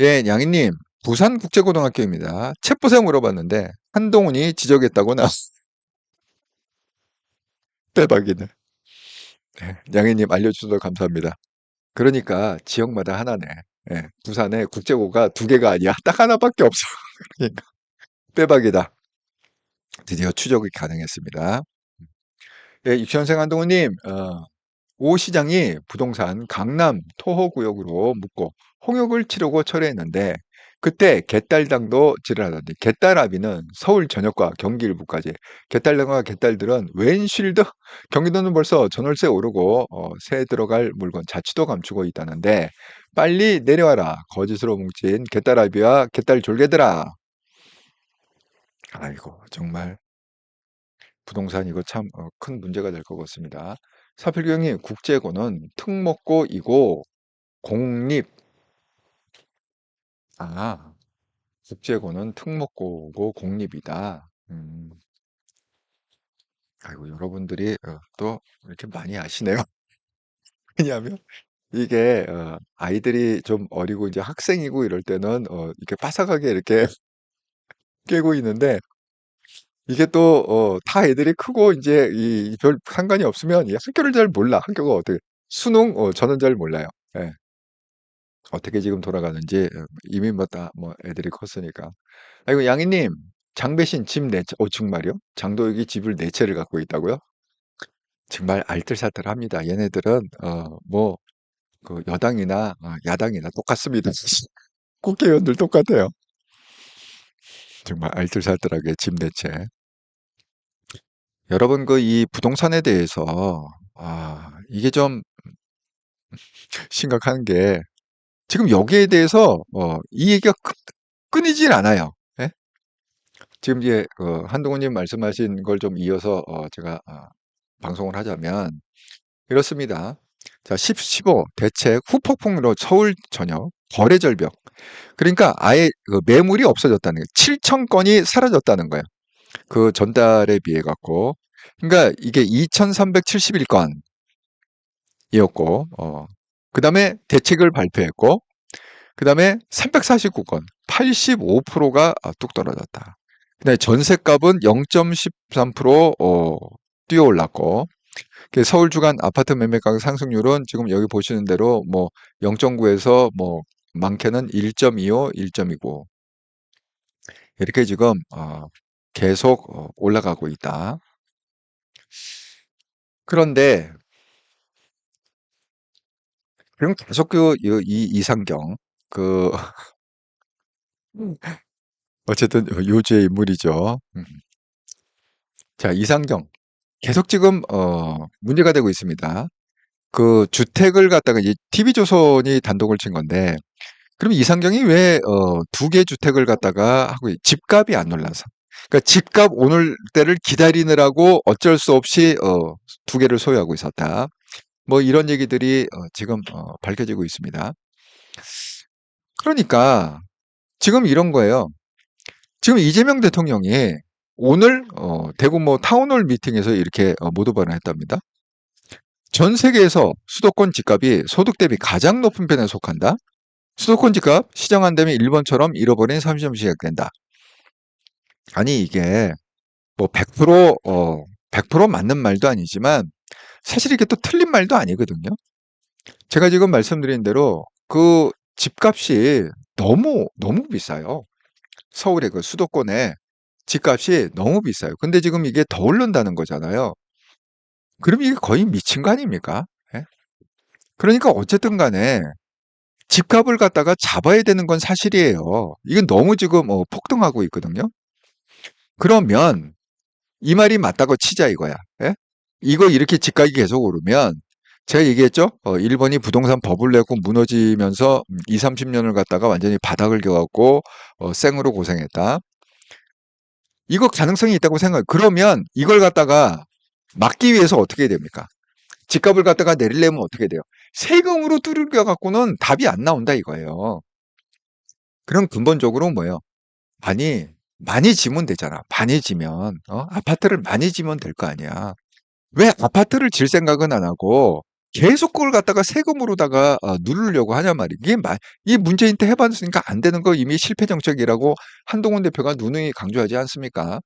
예, 양희님, 부산국제고등학교입니다. 챗봇에 물어봤는데 한동훈이 지적했다고 나 대박이네. 예, 양희님 알려주셔서 감사합니다. 그러니까 지역마다 하나네. 예, 부산에 국제고가 두 개가 아니야. 딱 하나밖에 없어. 그러니까 대박이다. 드디어 추적이 가능했습니다. 예, 유치원생 한동훈님, 오 시장이 부동산 강남 토호구역으로 묻고 홍역을 치르고 철회했는데 그때 개딸당도 지랄하던데 개딸아비는 서울 전역과 경기 일부까지 개딸당과 개딸들은 웬쉴드 경기도는 벌써 전월세 오르고 새 들어갈 물건 자취도 감추고 있다는데 빨리 내려와라 거짓으로 뭉친 개딸아비와 개딸 졸개들아. 아이고 정말 부동산 이거 참 큰 문제가 될 것 같습니다. 사필경이 국제고는 특목고이고 공립 아 국제고는 특목고고 공립이다. 아이고 여러분들이 또 이렇게 많이 아시네요. 왜냐하면 이게 아이들이 좀 어리고 이제 학생이고 이럴 때는 이렇게 빠삭하게 이렇게 깨고 있는데 이게 또 다 애들이 크고 인제 이 별 상관이 없으면 이 학교를 잘 몰라. 학교가 어떻게 수능 저는 잘 몰라요. 예. 어떻게 지금 돌아가는지 이미 뭐 다 뭐 애들이 컸으니까. 아이고 양이님 장배신 집 4채 정말요? 장도육이 집을 4 채를 갖고 있다고요? 정말 알뜰살뜰합니다. 얘네들은 뭐 그 여당이나 야당이나 똑같습니다. 국회의원들 똑같아요. 정말 알뜰살뜰하게 집 4 채. 여러분 그 이 부동산에 대해서 이게 좀 심각한 게 지금 여기에 대해서 이 얘기가 끊이질 않아요. 예? 지금 이제 한동훈님 말씀하신 걸 좀 이어서 제가 방송을 하자면 이렇습니다. 자, 15 대책 후폭풍으로 서울 전역 거래 절벽. 그러니까 아예 그 매물이 없어졌다는 거예요. 7천 건이 사라졌다는 거예요. 그 전달에 비해 갖고. 그러니까 이게 2,371건이었고, 그다음에 대책을 발표했고, 그다음에 349건, 85%가 뚝 떨어졌다. 그다음에 전세값은 0.13% 뛰어 올랐고, 서울 주간 아파트 매매 가격 상승률은 지금 여기 보시는 대로 뭐 0.9에서 뭐 많게는 1.25, 1.29 이렇게 지금 계속 올라가고 있다. 그런데 그럼 계속 이 이상경 그 어쨌든 요주의 인물이죠. 자, 이상경 계속 지금 문제가 되고 있습니다. 그 주택을 갖다가 이제 TV조선이 단독을 친 건데 그럼 이상경이 왜 2개 주택을 갖다가 하고 집값이 안 올라서 그러니까 집값 오를 때를 기다리느라고 어쩔 수 없이 2개를 소유하고 있었다. 뭐 이런 얘기들이 지금 밝혀지고 있습니다. 그러니까 지금 이런 거예요. 지금 이재명 대통령이 오늘 대구 뭐 타운홀 미팅에서 이렇게 모두 발언했답니다. 전 세계에서 수도권 집값이 소득 대비 가장 높은 편에 속한다. 수도권 집값 시정 안 되면 일본처럼 잃어버린 30점 시작된다. 아니 이게 뭐 100% 100% 맞는 말도 아니지만 사실 이게 또 틀린 말도 아니거든요. 제가 지금 말씀드린 대로 그 집값이 너무 비싸요. 서울의 그 수도권에 집값이 너무 비싸요. 근데 지금 이게 더 오른다는 거잖아요. 그럼 이게 거의 미친 거 아닙니까? 예? 그러니까 어쨌든 간에 집값을 갖다가 잡아야 되는 건 사실이에요. 이건 너무 지금 폭등하고 있거든요. 그러면 이 말이 맞다고 치자 이거야. 예? 이거 이렇게 집값이 계속 오르면 제가 얘기했죠? 일본이 부동산 버블 내고 무너지면서 2, 30년을 갖다가 완전히 바닥을 겨갖고 생으로 고생했다. 이거 가능성이 있다고 생각해요. 그러면 이걸 갖다가 막기 위해서 어떻게 해야 됩니까? 집값을 갖다가 내리려면 어떻게 돼요? 세금으로 두들겨 갖고는 답이 안 나온다 이거예요. 그럼 근본적으로 뭐예요? 아니, 많이 지면 되잖아. 많이 지면, 아파트를 많이 지면 될 거 아니야. 왜 아파트를 질 생각은 안 하고 계속 그걸 갖다가 세금으로다가 누르려고 하냐 말이야. 이게 문재인 때 해봤으니까 안 되는 거 이미 실패 정책이라고 한동훈 대표가 누누이 강조하지 않습니까?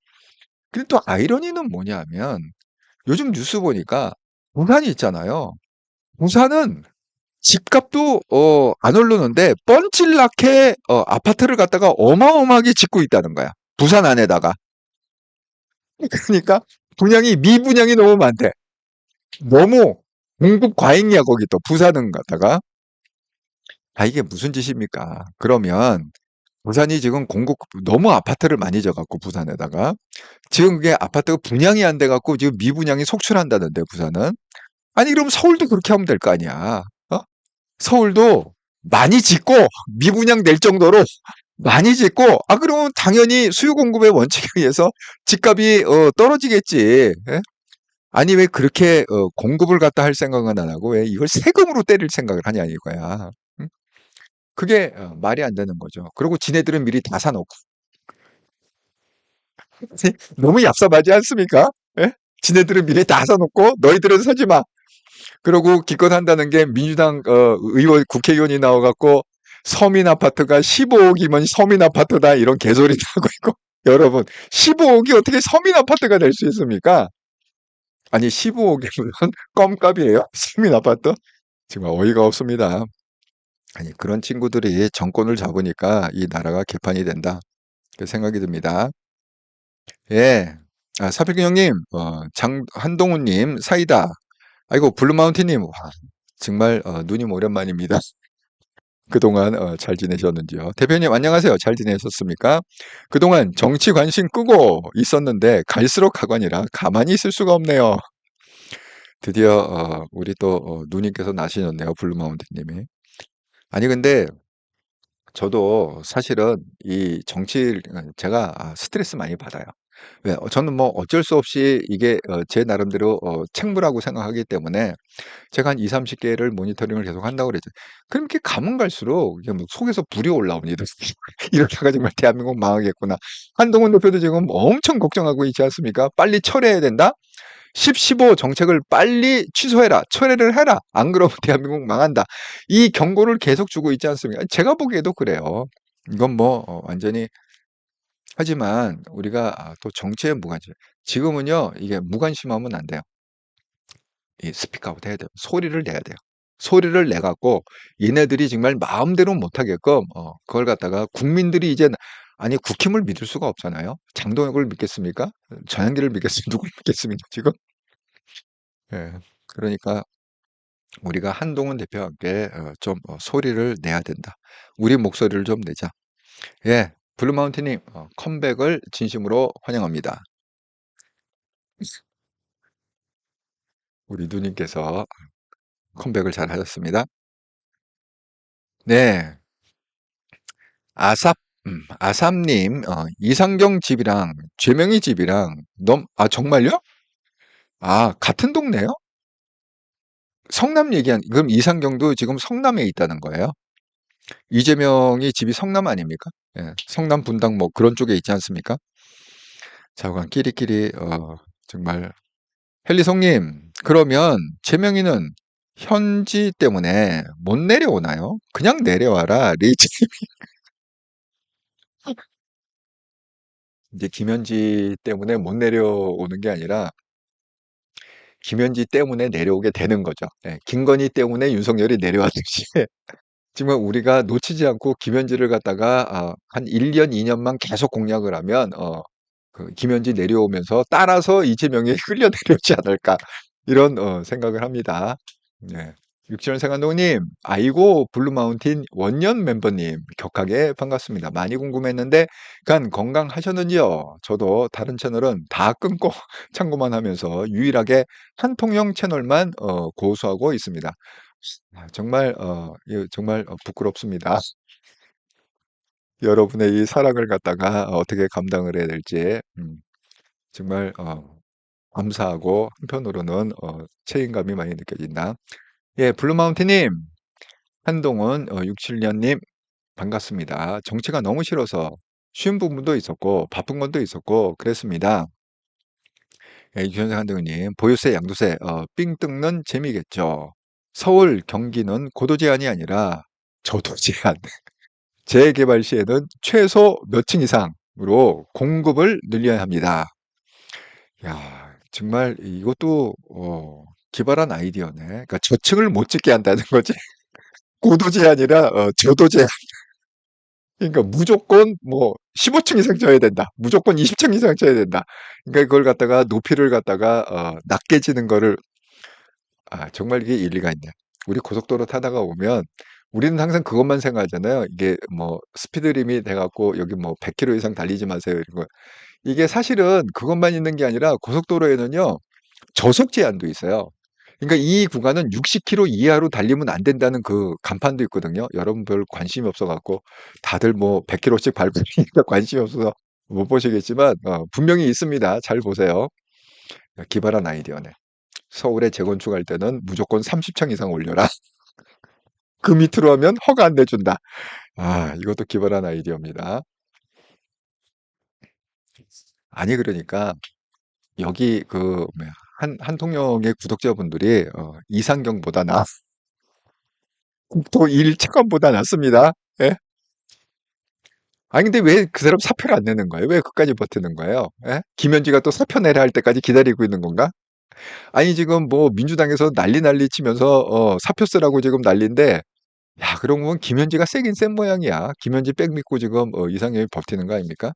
그리고 또 아이러니는 뭐냐면 요즘 뉴스 보니까 부산이 있잖아요. 부산은 집값도 안 오르는데 뻔질나게 아파트를 갖다가 어마어마하게 짓고 있다는 거야. 부산 안에다가. 그러니까 미분양이 너무 많대. 너무 공급 과잉이야 거기 또 부산은 갖다가. 아 이게 무슨 짓입니까? 그러면 부산이 지금 공급 너무 아파트를 많이 져갖고 부산에다가 지금 그게 아파트가 분양이 안 돼갖고 지금 미분양이 속출한다는데 부산은. 아니 그럼 서울도 그렇게 하면 될 거 아니야. 어? 서울도 많이 짓고 미분양 될 정도로 많이 짓고 그러면 당연히 수요 공급의 원칙에 의해서 집값이 떨어지겠지. 예? 아니 왜 그렇게 공급을 갖다 할 생각은 안 하고 왜 이걸 세금으로 때릴 생각을 하냐 이거야. 응? 그게 말이 안 되는 거죠. 그리고 지네들은 미리 다 사놓고 너무 얍삽하지 않습니까? 예? 지네들은 미리 다 사놓고 너희들은 사지 마. 그러고 기껏한다는 게 민주당 의원 국회의원이 나와갖고 서민 아파트가 15억이면 서민 아파트다 이런 개소리도 하고 있고 여러분 15억이 어떻게 서민 아파트가 될 수 있습니까? 아니 15억이면 껌값이에요? 서민 아파트? 정말 어이가 없습니다. 아니 그런 친구들이 정권을 잡으니까 이 나라가 개판이 된다. 그 생각이 듭니다. 예. 사필경 형님, 한동훈님, 사이다. 아이고, 블루마운틴님, 와, 정말, 누님 오랜만입니다. 그동안, 잘 지내셨는지요? 대표님, 안녕하세요. 잘 지내셨습니까? 그동안 정치 관심 끄고 있었는데, 갈수록 가관이라 가만히 있을 수가 없네요. 드디어, 우리 또, 누님께서 나시셨네요. 블루마운틴님이. 아니, 근데, 저도 사실은 이 정치 제가 스트레스 많이 받아요. 왜? 저는 뭐 어쩔 수 없이 이게 제 나름대로 책무라고 생각하기 때문에 제가 한 20-30 개를 모니터링을 계속 한다고 그랬죠. 그럼 이렇게 가면 갈수록 이게 뭐 속에서 불이 올라옵니다. 이러다가 정말 '대한민국 망하겠구나.' 한동훈 대표도 지금 엄청 걱정하고 있지 않습니까? "빨리 철회해야 된다. 10, 15 정책을 빨리 취소해라. 철회를 해라. 안 그러면 대한민국 망한다." 이 경고를 계속 주고 있지 않습니까? 제가 보기에도 그래요. 이건 뭐 완전히 하지만 우리가 또 정치에 무관심 지금은요 이게 무관심하면 안 돼요. 이 스피크 아웃 해야 돼요. 소리를 내야 돼요. 소리를 내 갖고 얘네들이 정말 마음대로 못 하게끔 그걸 갖다가 국민들이 이제 아니 국힘을 믿을 수가 없잖아요. 장동혁을 믿겠습니까? 전향기를 믿겠습니까? 누굴 믿겠습니까 지금? 예. 그러니까 우리가 한동훈 대표와 함께 좀 소리를 내야 된다. 우리 목소리를 좀 내자. 예. 블루마운틴님 컴백을 진심으로 환영합니다. 우리 누님께서 컴백을 잘 하셨습니다. 네. 아삽님, 이상경 집이랑 죄명희 집이랑 정말요? 같은 동네요? 성남 그럼 이상경도 지금 성남에 있다는 거예요? 이재명이 집이 성남 아닙니까? 예, 성남 분당 뭐 그런 쪽에 있지 않습니까? 자, 그럼 끼리끼리, 정말. 헨리성님, 그러면 재명이는 현지 때문에 못 내려오나요? 그냥 내려와라. 리치. 이제 김현지 때문에 못 내려오는 게 아니라 김현지 때문에 내려오게 되는 거죠. 예, 김건희 때문에 윤석열이 내려왔듯이 정말 우리가 놓치지 않고 김현지를 갖다가 한 1년, 2년만 계속 공략을 하면 그 김현지 내려오면서 따라서 이재명이 끌려 내려오지 않을까 이런 생각을 합니다. 네. 육지원 생활동님, 아이고 블루마운틴 원년 멤버님 격하게 반갑습니다. 많이 궁금했는데 간 건강하셨는지요? 저도 다른 채널은 다 끊고 참고만 하면서 유일하게 한통영 채널만 고수하고 있습니다. 정말 이거 정말 부끄럽습니다. 여러분의 이 사랑을 갖다가 어떻게 감당을 해야 될지 정말 감사하고 한편으로는 책임감이 많이 느껴진다. 예, 블루마운틴님, 한동훈 67년님 반갑습니다. 정치가 너무 싫어서 쉬운 부분도 있었고 바쁜 것도 있었고 그랬습니다. 예, 유현상 한동훈님, 보유세, 양도세 삥 뜯는 재미겠죠. 서울, 경기는 고도 제한이 아니라 저도 제한. 재개발 시에는 최소 몇 층 이상으로 공급을 늘려야 합니다. 야, 정말 이것도 기발한 아이디어네. 그러니까 저층을 못 짓게 한다는 거지. 고도제 아니라 저도제. 그러니까 무조건 뭐 15층 이상 쳐야 된다. 무조건 20층 이상 쳐야 된다. 그러니까 그걸 갖다가 높이를 갖다가 낮게 지는 거를 정말 이게 일리가 있네. 우리 고속도로 타다가 오면 우리는 항상 그것만 생각하잖아요. 이게 뭐 스피드림이 돼갖고 여기 뭐 100km 이상 달리지 마세요 이런 거. 이게 사실은 그것만 있는 게 아니라 고속도로에는요 저속 제한도 있어요. 그러니까 이 구간은 60km 이하로 달리면 안 된다는 그 간판도 있거든요. 여러분 별 관심이 없어갖고 다들 뭐 100km씩 밟으니까 관심이 없어서 못 보시겠지만 분명히 있습니다. 잘 보세요. 기발한 아이디어네. 서울에 재건축할 때는 무조건 30층 이상 올려라. 그 밑으로 하면 허가 안 내준다. 이것도 기발한 아이디어입니다. 아니 그러니까 여기 그 뭐야 한통역의 구독자분들이 이상경보다 국토 1차관보다 낫습니다. 예? 아니 근데 왜 그 사람 사표를 안 내는 거예요? 왜 끝까지 버티는 거예요? 예? 김현지가 또 사표 내라 할 때까지 기다리고 있는 건가? 아니 지금 뭐 민주당에서 난리 치면서 사표 쓰라고 지금 난리인데 야 그런 건 김현지가 세긴 센 모양이야. 김현지 백 믿고 지금 이상형이 버티는 거 아닙니까?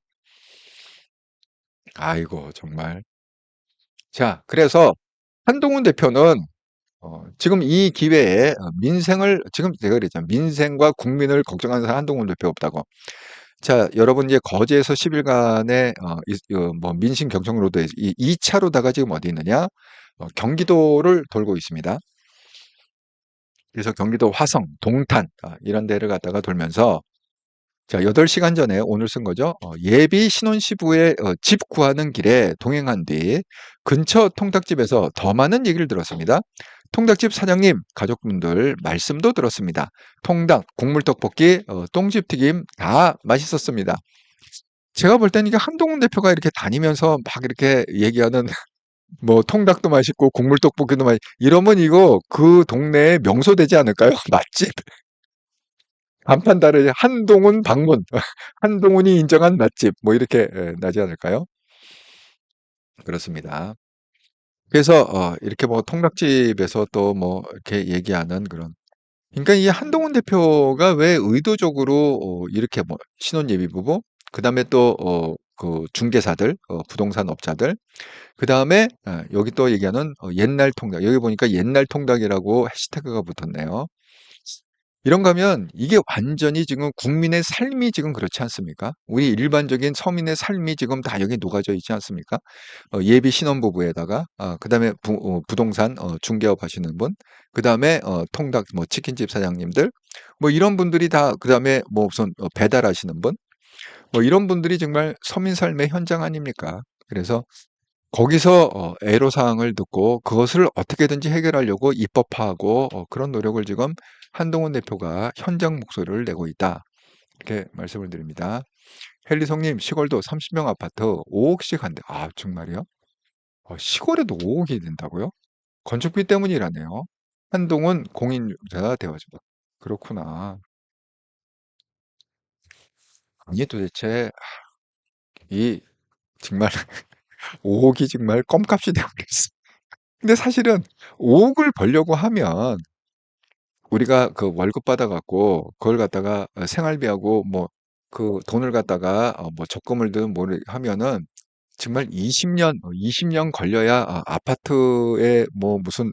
아이고 정말. 자 그래서 한동훈 대표는 지금 이 기회에 민생을 지금 제가 그랬잖아요. 민생과 국민을 걱정하는 사람 한동훈 대표 없다고. 자, 여러분 이제 거제에서 10일간의 뭐 민심 경청로드에 이 2차로다가 지금 어디 있느냐? 경기도를 돌고 있습니다. 그래서 경기도 화성, 동탄 이런 데를 갔다가 돌면서 자, 8시간 전에 오늘 쓴 거죠. 예비 신혼시부의 집 구하는 길에 동행한 뒤 근처 통닭집에서 더 많은 얘기를 들었습니다. 통닭집 사장님, 가족분들 말씀도 들었습니다. 통닭, 국물떡볶이, 똥집튀김 다 맛있었습니다. 제가 볼 때는 이게 한동훈 대표가 이렇게 다니면서 막 이렇게 얘기하는 뭐 통닭도 맛있고 국물떡볶이도 맛있 이러면 이거 그 동네에 명소되지 않을까요? 맛집. 간판 다르게 한동훈 방문, 한동훈이 인정한 맛집 뭐 이렇게 나지 않을까요? 그렇습니다. 그래서 이렇게 뭐 통닭집에서 또 뭐 이렇게 얘기하는 그런 그러니까 이 한동훈 대표가 왜 의도적으로 이렇게 뭐 신혼예비 부부 그다음에 또 그 중개사들 부동산 업자들 그다음에 여기 또 얘기하는 옛날 통닭 여기 보니까 옛날 통닭이라고 해시태그가 붙었네요. 이런 거면 이게 완전히 지금 국민의 삶이 지금 그렇지 않습니까? 우리 일반적인 서민의 삶이 지금 다 여기 녹아져 있지 않습니까? 예비 신혼부부에다가 그다음에 부동산 중개업 하시는 분, 그다음에 통닭 뭐 치킨집 사장님들 뭐 이런 분들이 다 그다음에 뭐 우선 배달하시는 분, 뭐 이런 분들이 정말 서민 삶의 현장 아닙니까? 그래서 거기서 애로사항을 듣고 그것을 어떻게든지 해결하려고 입법화하고 그런 노력을 지금 한동훈 대표가 현장 목소리를 내고 있다. 이렇게 말씀을 드립니다. 헨리성님 시골도 30명 아파트 5억씩 한대. 정말이요? 시골에도 5억이 된다고요? 건축비 때문이라네요. 한동훈 공인자 대화주다. 그렇구나. 이게 도대체 이 정말 5억이 정말 껌값이 되어버렸어. 근데 사실은 5억을 벌려고 하면 우리가 그 월급 받아 갖고 그걸 갖다가 생활비하고 뭐 그 돈을 갖다가 뭐 적금을든 뭐를 하면은 정말 20년 걸려야 아파트에 뭐 무슨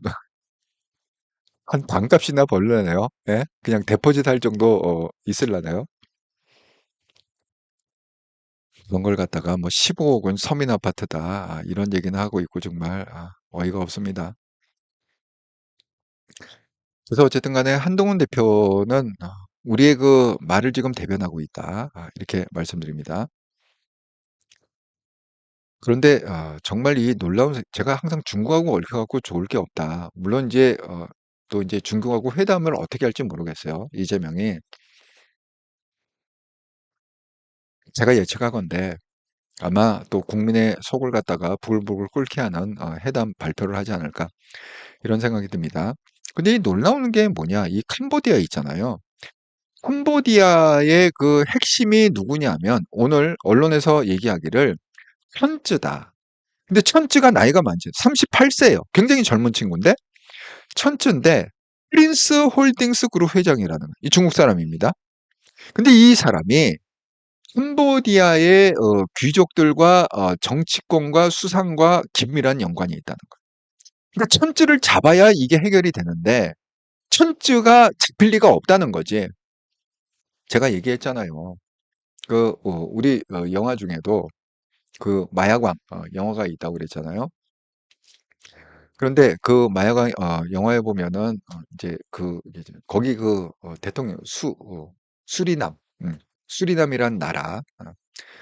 한 반값이나 벌려나요? 예? 그냥 데포짓 할 정도 있을라나요? 그런 걸 갖다가 뭐 15억은 서민 아파트다. 이런 얘기는 하고 있고 정말 어이가 없습니다. 그래서 어쨌든 간에 한동훈 대표는 우리의 그 말을 지금 대변하고 있다. 이렇게 말씀드립니다. 그런데 정말 이 놀라운 제가 항상 중국하고 얽혀 갖고 좋을 게 없다. 물론 이제 또 이제 중국하고 회담을 어떻게 할지 모르겠어요. 이재명이. 제가 예측하건대 아마 또 국민의 속을 갖다가 부글부글 끓게 하는 회담 발표를 하지 않을까 이런 생각이 듭니다. 근데 이 놀라운 게 뭐냐? 이 캄보디아 있잖아요. 캄보디아의 그 핵심이 누구냐면 오늘 언론에서 얘기하기를 천쯔다. 근데 천쯔가 나이가 많죠. 38세예요. 굉장히 젊은 친구인데 천쯔인데 프린스 홀딩스 그룹 회장이라는 이 중국 사람입니다. 근데 이 사람이 캄보디아의 귀족들과 정치권과 수상과 긴밀한 연관이 있다는 거예요. 그러니까 천쯔를 잡아야 이게 해결이 되는데 천쯔가 잡힐 리가 없다는 거지. 제가 얘기했잖아요. 우리 영화 중에도 그 마야광 영화가 있다고 그랬잖아요. 그런데 그 마야광 영화에 보면은 이제 거기 대통령 수리남, 수리남이란 나라,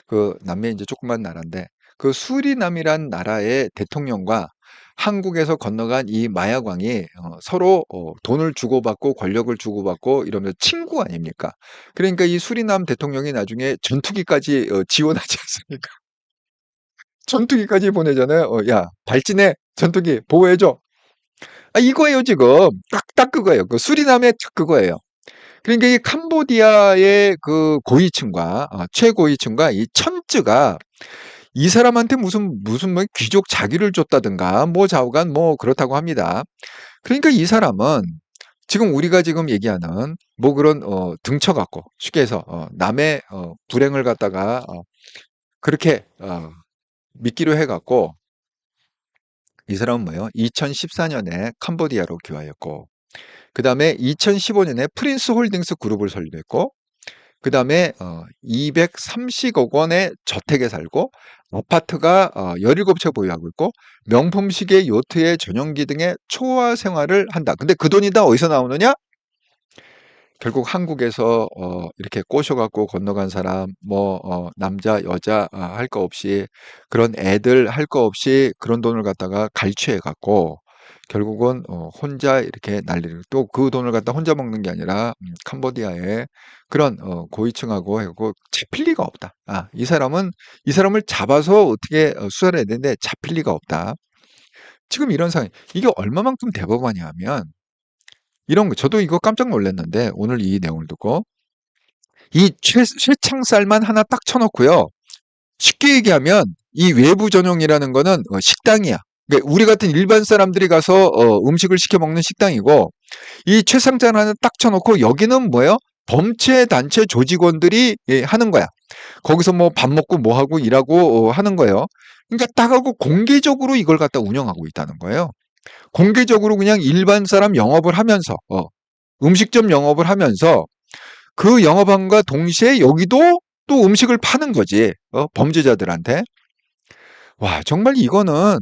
그 남미의 이제 조그만 나라인데 그 수리남이란 나라의 대통령과 한국에서 건너간 이 마야광이 서로 돈을 주고받고 권력을 주고받고 이러면서 친구 아닙니까? 그러니까 이 수리남 대통령이 나중에 전투기까지 지원하지 않습니까? 전투기까지 보내잖아요. 야, 발진해. 전투기 보호해줘. 이거예요, 지금. 딱 그거예요. 그 수리남의 딱 그거예요. 그러니까 이 캄보디아의 그 고위층과, 최고위층과 이 천쯔가 이 사람한테 무슨 뭐 귀족 자기를 줬다든가, 뭐 좌우간 뭐 그렇다고 합니다. 그러니까 이 사람은 지금 우리가 지금 얘기하는 뭐 그런, 등쳐갖고, 쉽게 해서, 남의, 불행을 갖다가, 그렇게, 믿기로 해갖고, 이 사람은 뭐예요? 2014년에 캄보디아로 귀화했고, 그 다음에 2015년에 프린스 홀딩스 그룹을 설립했고, 그 다음에 230억 원의 저택에 살고, 아파트가 17채 보유하고 있고, 명품 시계, 요트의 전용기 등의 초화 생활을 한다. 근데 그 돈이 다 어디서 나오느냐? 결국 한국에서 이렇게 꼬셔갖고 건너간 사람, 뭐 남자, 여자 할 거 없이 그런 애들 할 거 없이 그런 돈을 갖다가 갈취해갖고 결국은 혼자 이렇게 난리를 또 그 돈을 갖다 혼자 먹는 게 아니라 캄보디아의 그런 고위층하고 해고 잡힐 리가 없다. 이 사람을 잡아서 어떻게 수사를 해야 되는데 잡힐 리가 없다. 지금 이런 상황 이게 얼마만큼 대법원이냐면 이런 거 저도 이거 깜짝 놀랐는데 오늘 이 내용을 듣고 이 쇠창살만 하나 딱 쳐놓고요. 쉽게 얘기하면 이 외부 전용이라는 거는 식당이야. 그러니까 우리 같은 일반 사람들이 가서 음식을 시켜 먹는 식당이고 이 쇠창살 하나 딱 쳐놓고 여기는 뭐예요? 범죄 단체 조직원들이 하는 거야. 거기서 뭐 밥 먹고 뭐 하고 일하고 하는 거예요. 그러니까 딱 하고 공개적으로 이걸 갖다 운영하고 있다는 거예요. 공개적으로 그냥 일반 사람 영업을 하면서 음식점 영업을 하면서 그 영업함과 동시에 여기도 또 음식을 파는 거지. 범죄자들한테. 와, 정말 이거는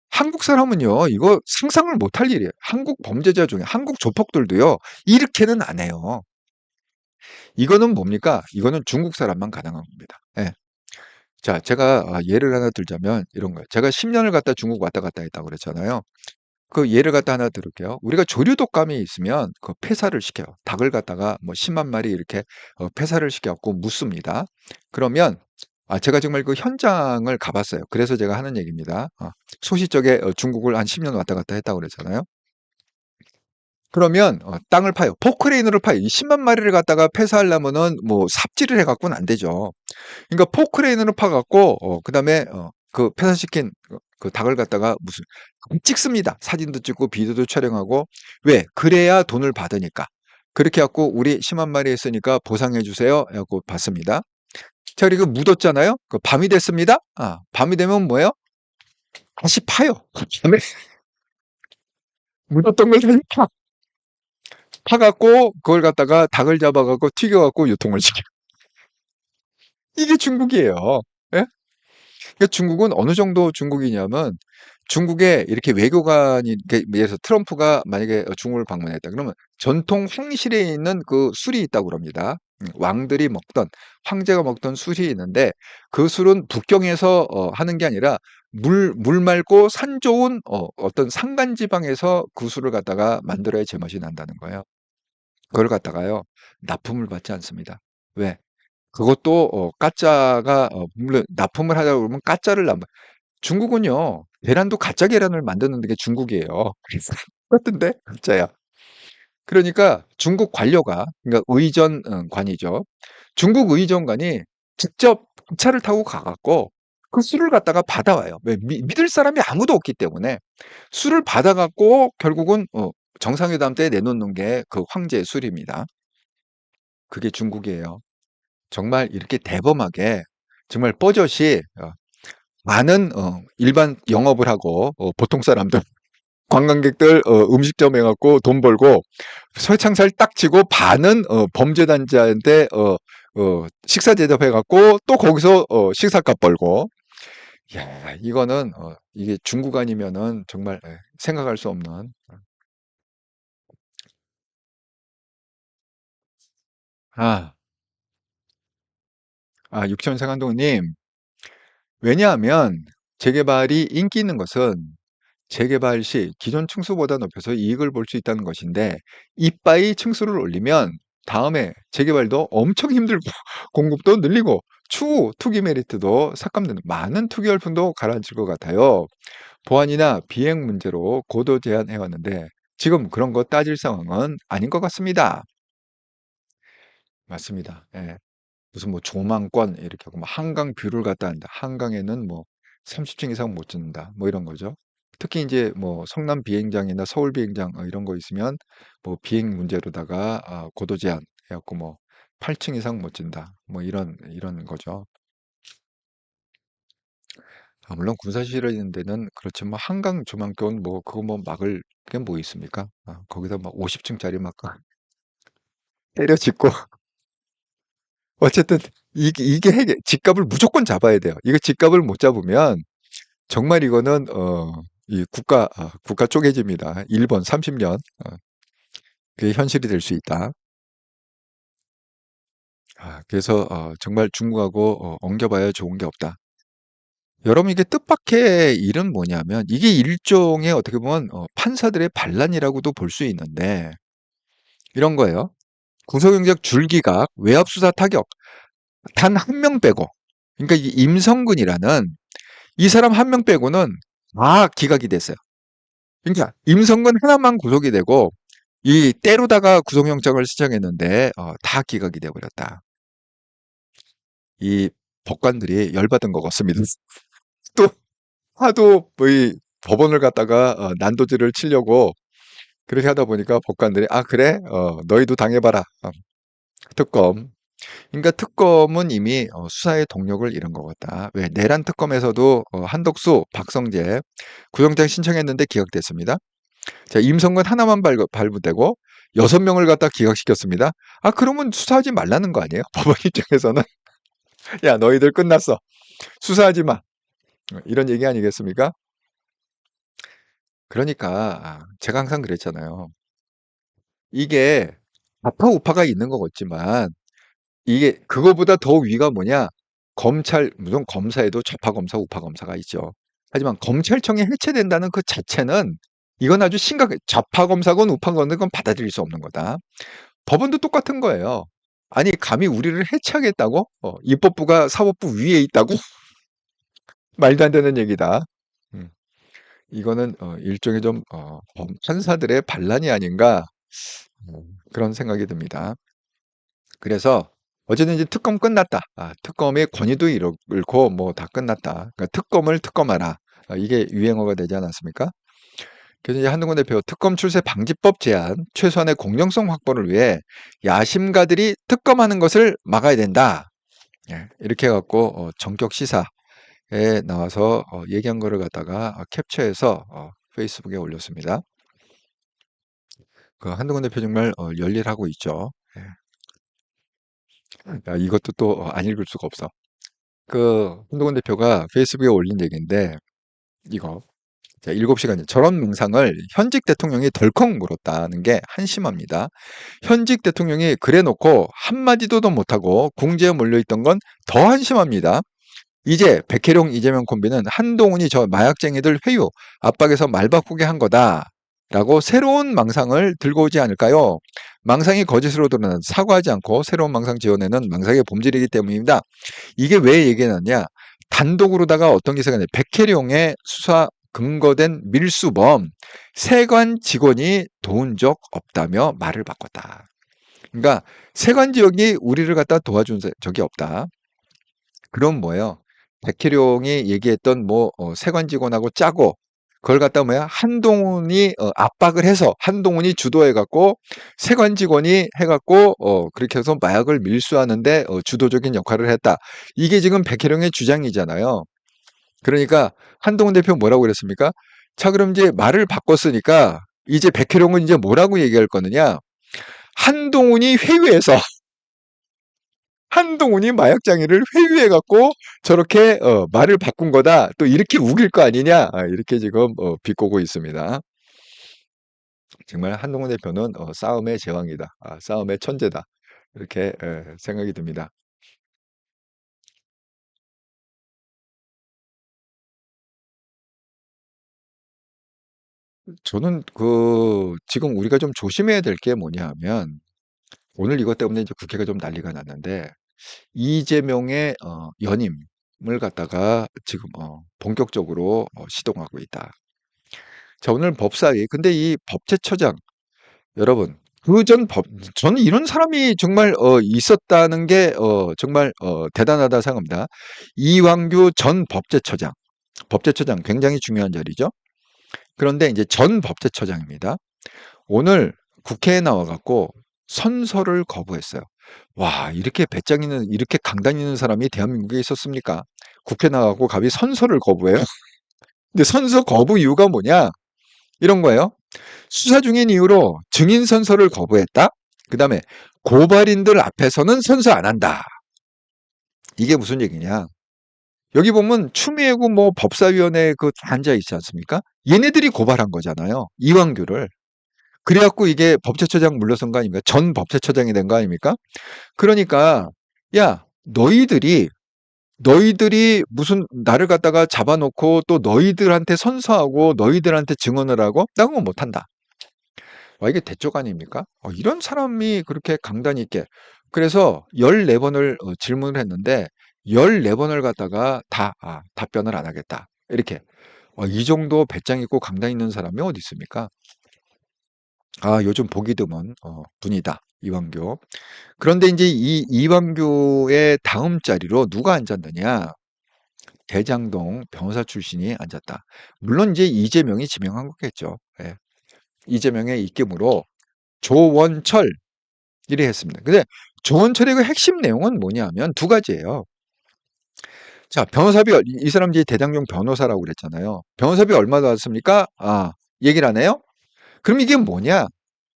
한국 사람은요. 이거 상상을 못할 일이에요. 한국 범죄자 중에 한국 조폭들도요. 이렇게는 안 해요. 이거는 뭡니까? 이거는 중국 사람만 가능한 겁니다. 예. 자, 제가 예를 하나 들자면 이런 거예요. 제가 10년을 갔다 중국 왔다 갔다 했다고 그랬잖아요. 그 예를 갖다 하나 들을게요. 우리가 조류 독감이 있으면 그 폐사를 시켜요. 닭을 갖다가 뭐 10만 마리 이렇게 폐사를 시켜갖고 묻습니다. 그러면 제가 정말 그 현장을 가봤어요. 그래서 제가 하는 얘기입니다. 소시적에 중국을 한 10년 왔다 갔다 했다고 그랬잖아요. 그러면 땅을 파요. 포크레인으로 파요. 이 10만 마리를 갖다가 폐사하려면은 뭐 삽질을 해갖고는 안 되죠. 그러니까 포크레인으로 파갖고 그다음에 그 폐사시킨 그 닭을 갖다가 무슨 찍습니다. 사진도 찍고 비디오도 촬영하고. 왜? 그래야 돈을 받으니까. 그렇게 해갖고 우리 10만 마리 했으니까 보상해 주세요. 해갖고 받습니다. 자, 그리고 묻었잖아요. 그 밤이 됐습니다. 밤이 되면 뭐예요? 다시 파요. 밤에 묻었던 걸 다시 파갖고 그걸 갖다가 닭을 잡아갖고 튀겨갖고 유통을 시켜. 이게 중국이에요. 예? 그러니까 중국은 어느 정도 중국이냐면 중국에 이렇게 외교관이 예를 들어서 트럼프가 만약에 중국을 방문했다 그러면 전통 황실에 있는 그 술이 있다고 그럽니다. 왕들이 먹던 황제가 먹던 술이 있는데 그 술은 북경에서 하는 게 아니라 물 맑고 산 좋은 어떤 산간 지방에서 그 술을 갖다가 만들어야 제맛이 난다는 거예요. 그걸 갖다가요 납품을 받지 않습니다. 왜? 그것도 가짜가 물론 납품을 하려고 그러면 가짜를 중국은요 계란도 가짜 계란을 만드는 게 중국이에요. 그래서 똑같은데 가짜야. 그러니까 중국 관료가 그러니까 의전관이죠. 중국 의전관이 직접 차를 타고 가갖고 그 술을 갖다가 받아와요. 왜? 믿을 사람이 아무도 없기 때문에 술을 받아갖고 결국은 정상회담 때 내놓는 게 그 황제의 술입니다. 그게 중국이에요. 정말 이렇게 대범하게 정말 뻐젓이 많은 일반 영업을 하고 보통 사람들 관광객들 음식점 해갖고 돈 벌고 설창살 딱 치고 반은 범죄단체한테 식사 대접해갖고 또 거기서 식사값 벌고. 야, 이거는 이게 중국 아니면은 정말 생각할 수 없는. 아, 육천생한동님, 왜냐하면 재개발이 인기 있는 것은 재개발 시 기존 층수보다 높여서 이익을 볼 수 있다는 것인데 이빠이 층수를 올리면 다음에 재개발도 엄청 힘들고 공급도 늘리고 추후 투기 메리트도 삭감되는 많은 투기 열풍도 가라앉을 것 같아요. 보안이나 비행 문제로 고도 제한해 왔는데 지금 그런 거 따질 상황은 아닌 것 같습니다. 맞습니다. 예. 무슨 뭐 조망권 이렇게 하고 뭐 한강 뷰를 갖다 한다. 한강에는 뭐 30층 이상 못 짓는다. 뭐 이런 거죠. 특히 이제 뭐 성남 비행장이나 서울 비행장 이런 거 있으면 뭐 비행 문제로다가 고도 제한 해갖고 뭐 8층 이상 못 짓는다. 뭐 이런 거죠. 물론 군사시설 있는 데는 그렇지만 한강 조망권 뭐 그거 뭐 막을 게 뭐 있습니까? 거기다 막 50층짜리 막 때려 짓고 어쨌든 이게 집값을 무조건 잡아야 돼요. 이거 집값을 못 잡으면 정말 이거는 이 국가 쪼개집니다. 일본 30년 그게 현실이 될 수 있다. 그래서 정말 중국하고 엉겨봐야 좋은 게 없다. 여러분 이게 뜻밖의 일은 뭐냐면 이게 일종의 어떻게 보면 판사들의 반란이라고도 볼 수 있는데 이런 거예요. 구속영장 줄기각, 외압수사 타격 단 한 명 빼고 그러니까 이 임성근이라는 이 사람 한 명 빼고는 다 기각이 됐어요. 그러니까 임성근 하나만 구속이 되고 이 때로다가 구속영장을 신청했는데 다 기각이 돼 버렸다. 이 법관들이 열받은 것 같습니다. 또 하도 뭐이 법원을 갖다가 난도질을 치려고 그렇게 하다 보니까 법관들이 그래 너희도 당해봐라 특검. 그러니까 특검은 이미 수사의 동력을 잃은 것 같다. 왜? 내란 특검에서도 한덕수, 박성재 구속영장 신청했는데 기각됐습니다. 자, 임성근 하나만 발부되고 6명을 갖다 기각시켰습니다. 그러면 수사하지 말라는 거 아니에요? 법원 입장에서는 야 너희들 끝났어. 수사하지 마. 이런 얘기 아니겠습니까? 그러니까 제가 항상 그랬잖아요. 이게 좌파 우파가 있는 것 같지만 이게 그거보다 더 위가 뭐냐? 물론 검사에도 좌파 검사, 우파 검사가 있죠. 하지만 검찰청이 해체된다는 그 자체는 이건 아주 심각해. 좌파 검사건 우파 검사건 받아들일 수 없는 거다. 법원도 똑같은 거예요. 아니 감히 우리를 해체하겠다고? 입법부가 사법부 위에 있다고? 말도 안 되는 얘기다. 음, 이거는 일종의 좀 판사들의 반란이 아닌가 그런 생각이 듭니다. 그래서 어쨌든 이제 특검 끝났다. 특검의 권위도 잃고 뭐 다 끝났다. 그러니까 특검을 특검하라. 이게 유행어가 되지 않았습니까? 그래서 이제 한동훈 대표 특검 출세 방지법 제안, 최소한의 공정성 확보를 위해 야심가들이 특검하는 것을 막아야 된다. 예, 이렇게 해갖고 전격 시사에 나와서 얘기한 거를 갖다가 캡처해서 페이스북에 올렸습니다. 그 한동훈 대표 정말 열일하고 있죠. 예. 야, 이것도 또 안 읽을 수가 없어. 그 한동훈 대표가 페이스북에 올린 얘기인데 이거 자, 7시간 저런 맹상을 현직 대통령이 덜컥 물었다는 게 한심합니다. 현직 대통령이 그래놓고 한마디도 못하고 궁지에 몰려있던 건 더 한심합니다. 이제 백혜룡 이재명 콤비는 한동훈이 저 마약쟁이들 회유 압박에서 말 바꾸게 한 거다 라고 새로운 망상을 들고 오지 않을까요? 망상이 거짓으로 드러난 사과하지 않고 새로운 망상 지어내는 망상의 본질이기 때문입니다. 이게 왜 얘기해놨냐? 단독으로다가 어떤 기사가 있냐? 백혜룡의 수사 근거된 밀수범 세관 직원이 도운 적 없다며 말을 바꿨다. 그러니까 세관 지역이 우리를 갖다 도와준 적이 없다. 그럼 뭐예요? 백혜룡이 얘기했던 세관 직원하고 짜고 그걸 갖다 뭐야? 한동훈이 압박을 해서 한동훈이 주도해갖고 세관 직원이 해갖고 그렇게 해서 마약을 밀수하는데 주도적인 역할을 했다. 이게 지금 백혜룡의 주장이잖아요. 그러니까 한동훈 대표 뭐라고 그랬습니까? 자, 그럼 이제 말을 바꿨으니까 이제 백혜룡은 이제 뭐라고 얘기할 거느냐? 한동훈이 회유해서 한동훈이 마약장애를 회유해갖고 저렇게 말을 바꾼 거다. 또 이렇게 우길 거 아니냐? 이렇게 지금 비꼬고 있습니다. 정말 한동훈 대표는 싸움의 제왕이다. 싸움의 천재다. 이렇게 생각이 듭니다. 저는 지금 우리가 좀 조심해야 될 게 뭐냐 하면 오늘 이것 때문에 이제 국회가 좀 난리가 났는데 이재명의 연임을 갖다가 지금 본격적으로 시동하고 있다. 자, 오늘 법사위. 근데 이 법제처장 여러분 저는 이런 사람이 정말 있었다는 게 정말 대단하다 생각합니다. 이완규 전 법제처장. 법제처장 굉장히 중요한 자리죠. 그런데 이제 전 법제처장입니다. 오늘 국회에 나와갖고 선서를 거부했어요. 와, 이렇게 배짱 있는, 이렇게 강단 있는 사람이 대한민국에 있었습니까? 국회 나가고 갑자기 선서를 거부해요. 근데 선서 거부 이유가 뭐냐? 이런 거예요. 수사 중인 이유로 증인 선서를 거부했다. 그 다음에 고발인들 앞에서는 선서 안 한다. 이게 무슨 얘기냐? 여기 보면 추미애고 법사위원회 앉아 있지 않습니까? 얘네들이 고발한 거잖아요. 이완규를. 그래갖고 이게 법제처장 물러선 거 아닙니까? 전 법제처장이 된 거 아닙니까? 그러니까 야, 너희들이 무슨 나를 갖다가 잡아놓고 또 너희들한테 선서하고 너희들한테 증언을 하고 나 그거 못한다. 와, 이게 대쪽 아닙니까? 이런 사람이 그렇게 강단 있게 그래서 14번을 질문을 했는데 14번을 갖다가 다 답변을 안 하겠다. 이렇게 이 정도 배짱 있고 강단 있는 사람이 어디 있습니까? 요즘 보기 드문 분이다. 이완규. 그런데 이제 이 이완규의 다음 자리로 누가 앉았느냐? 대장동 변호사 출신이 앉았다. 물론 이제 이재명이 지명한 거겠죠. 예. 이재명의 입김으로 조원철 이래 했습니다. 근데 조원철의 그 핵심 내용은 뭐냐면 두 가지예요. 자, 변호사비 이 사람 이제 대장동 변호사라고 그랬잖아요. 변호사비 얼마 받았습니까? 얘기를 안 해요? 그럼 이게 뭐냐?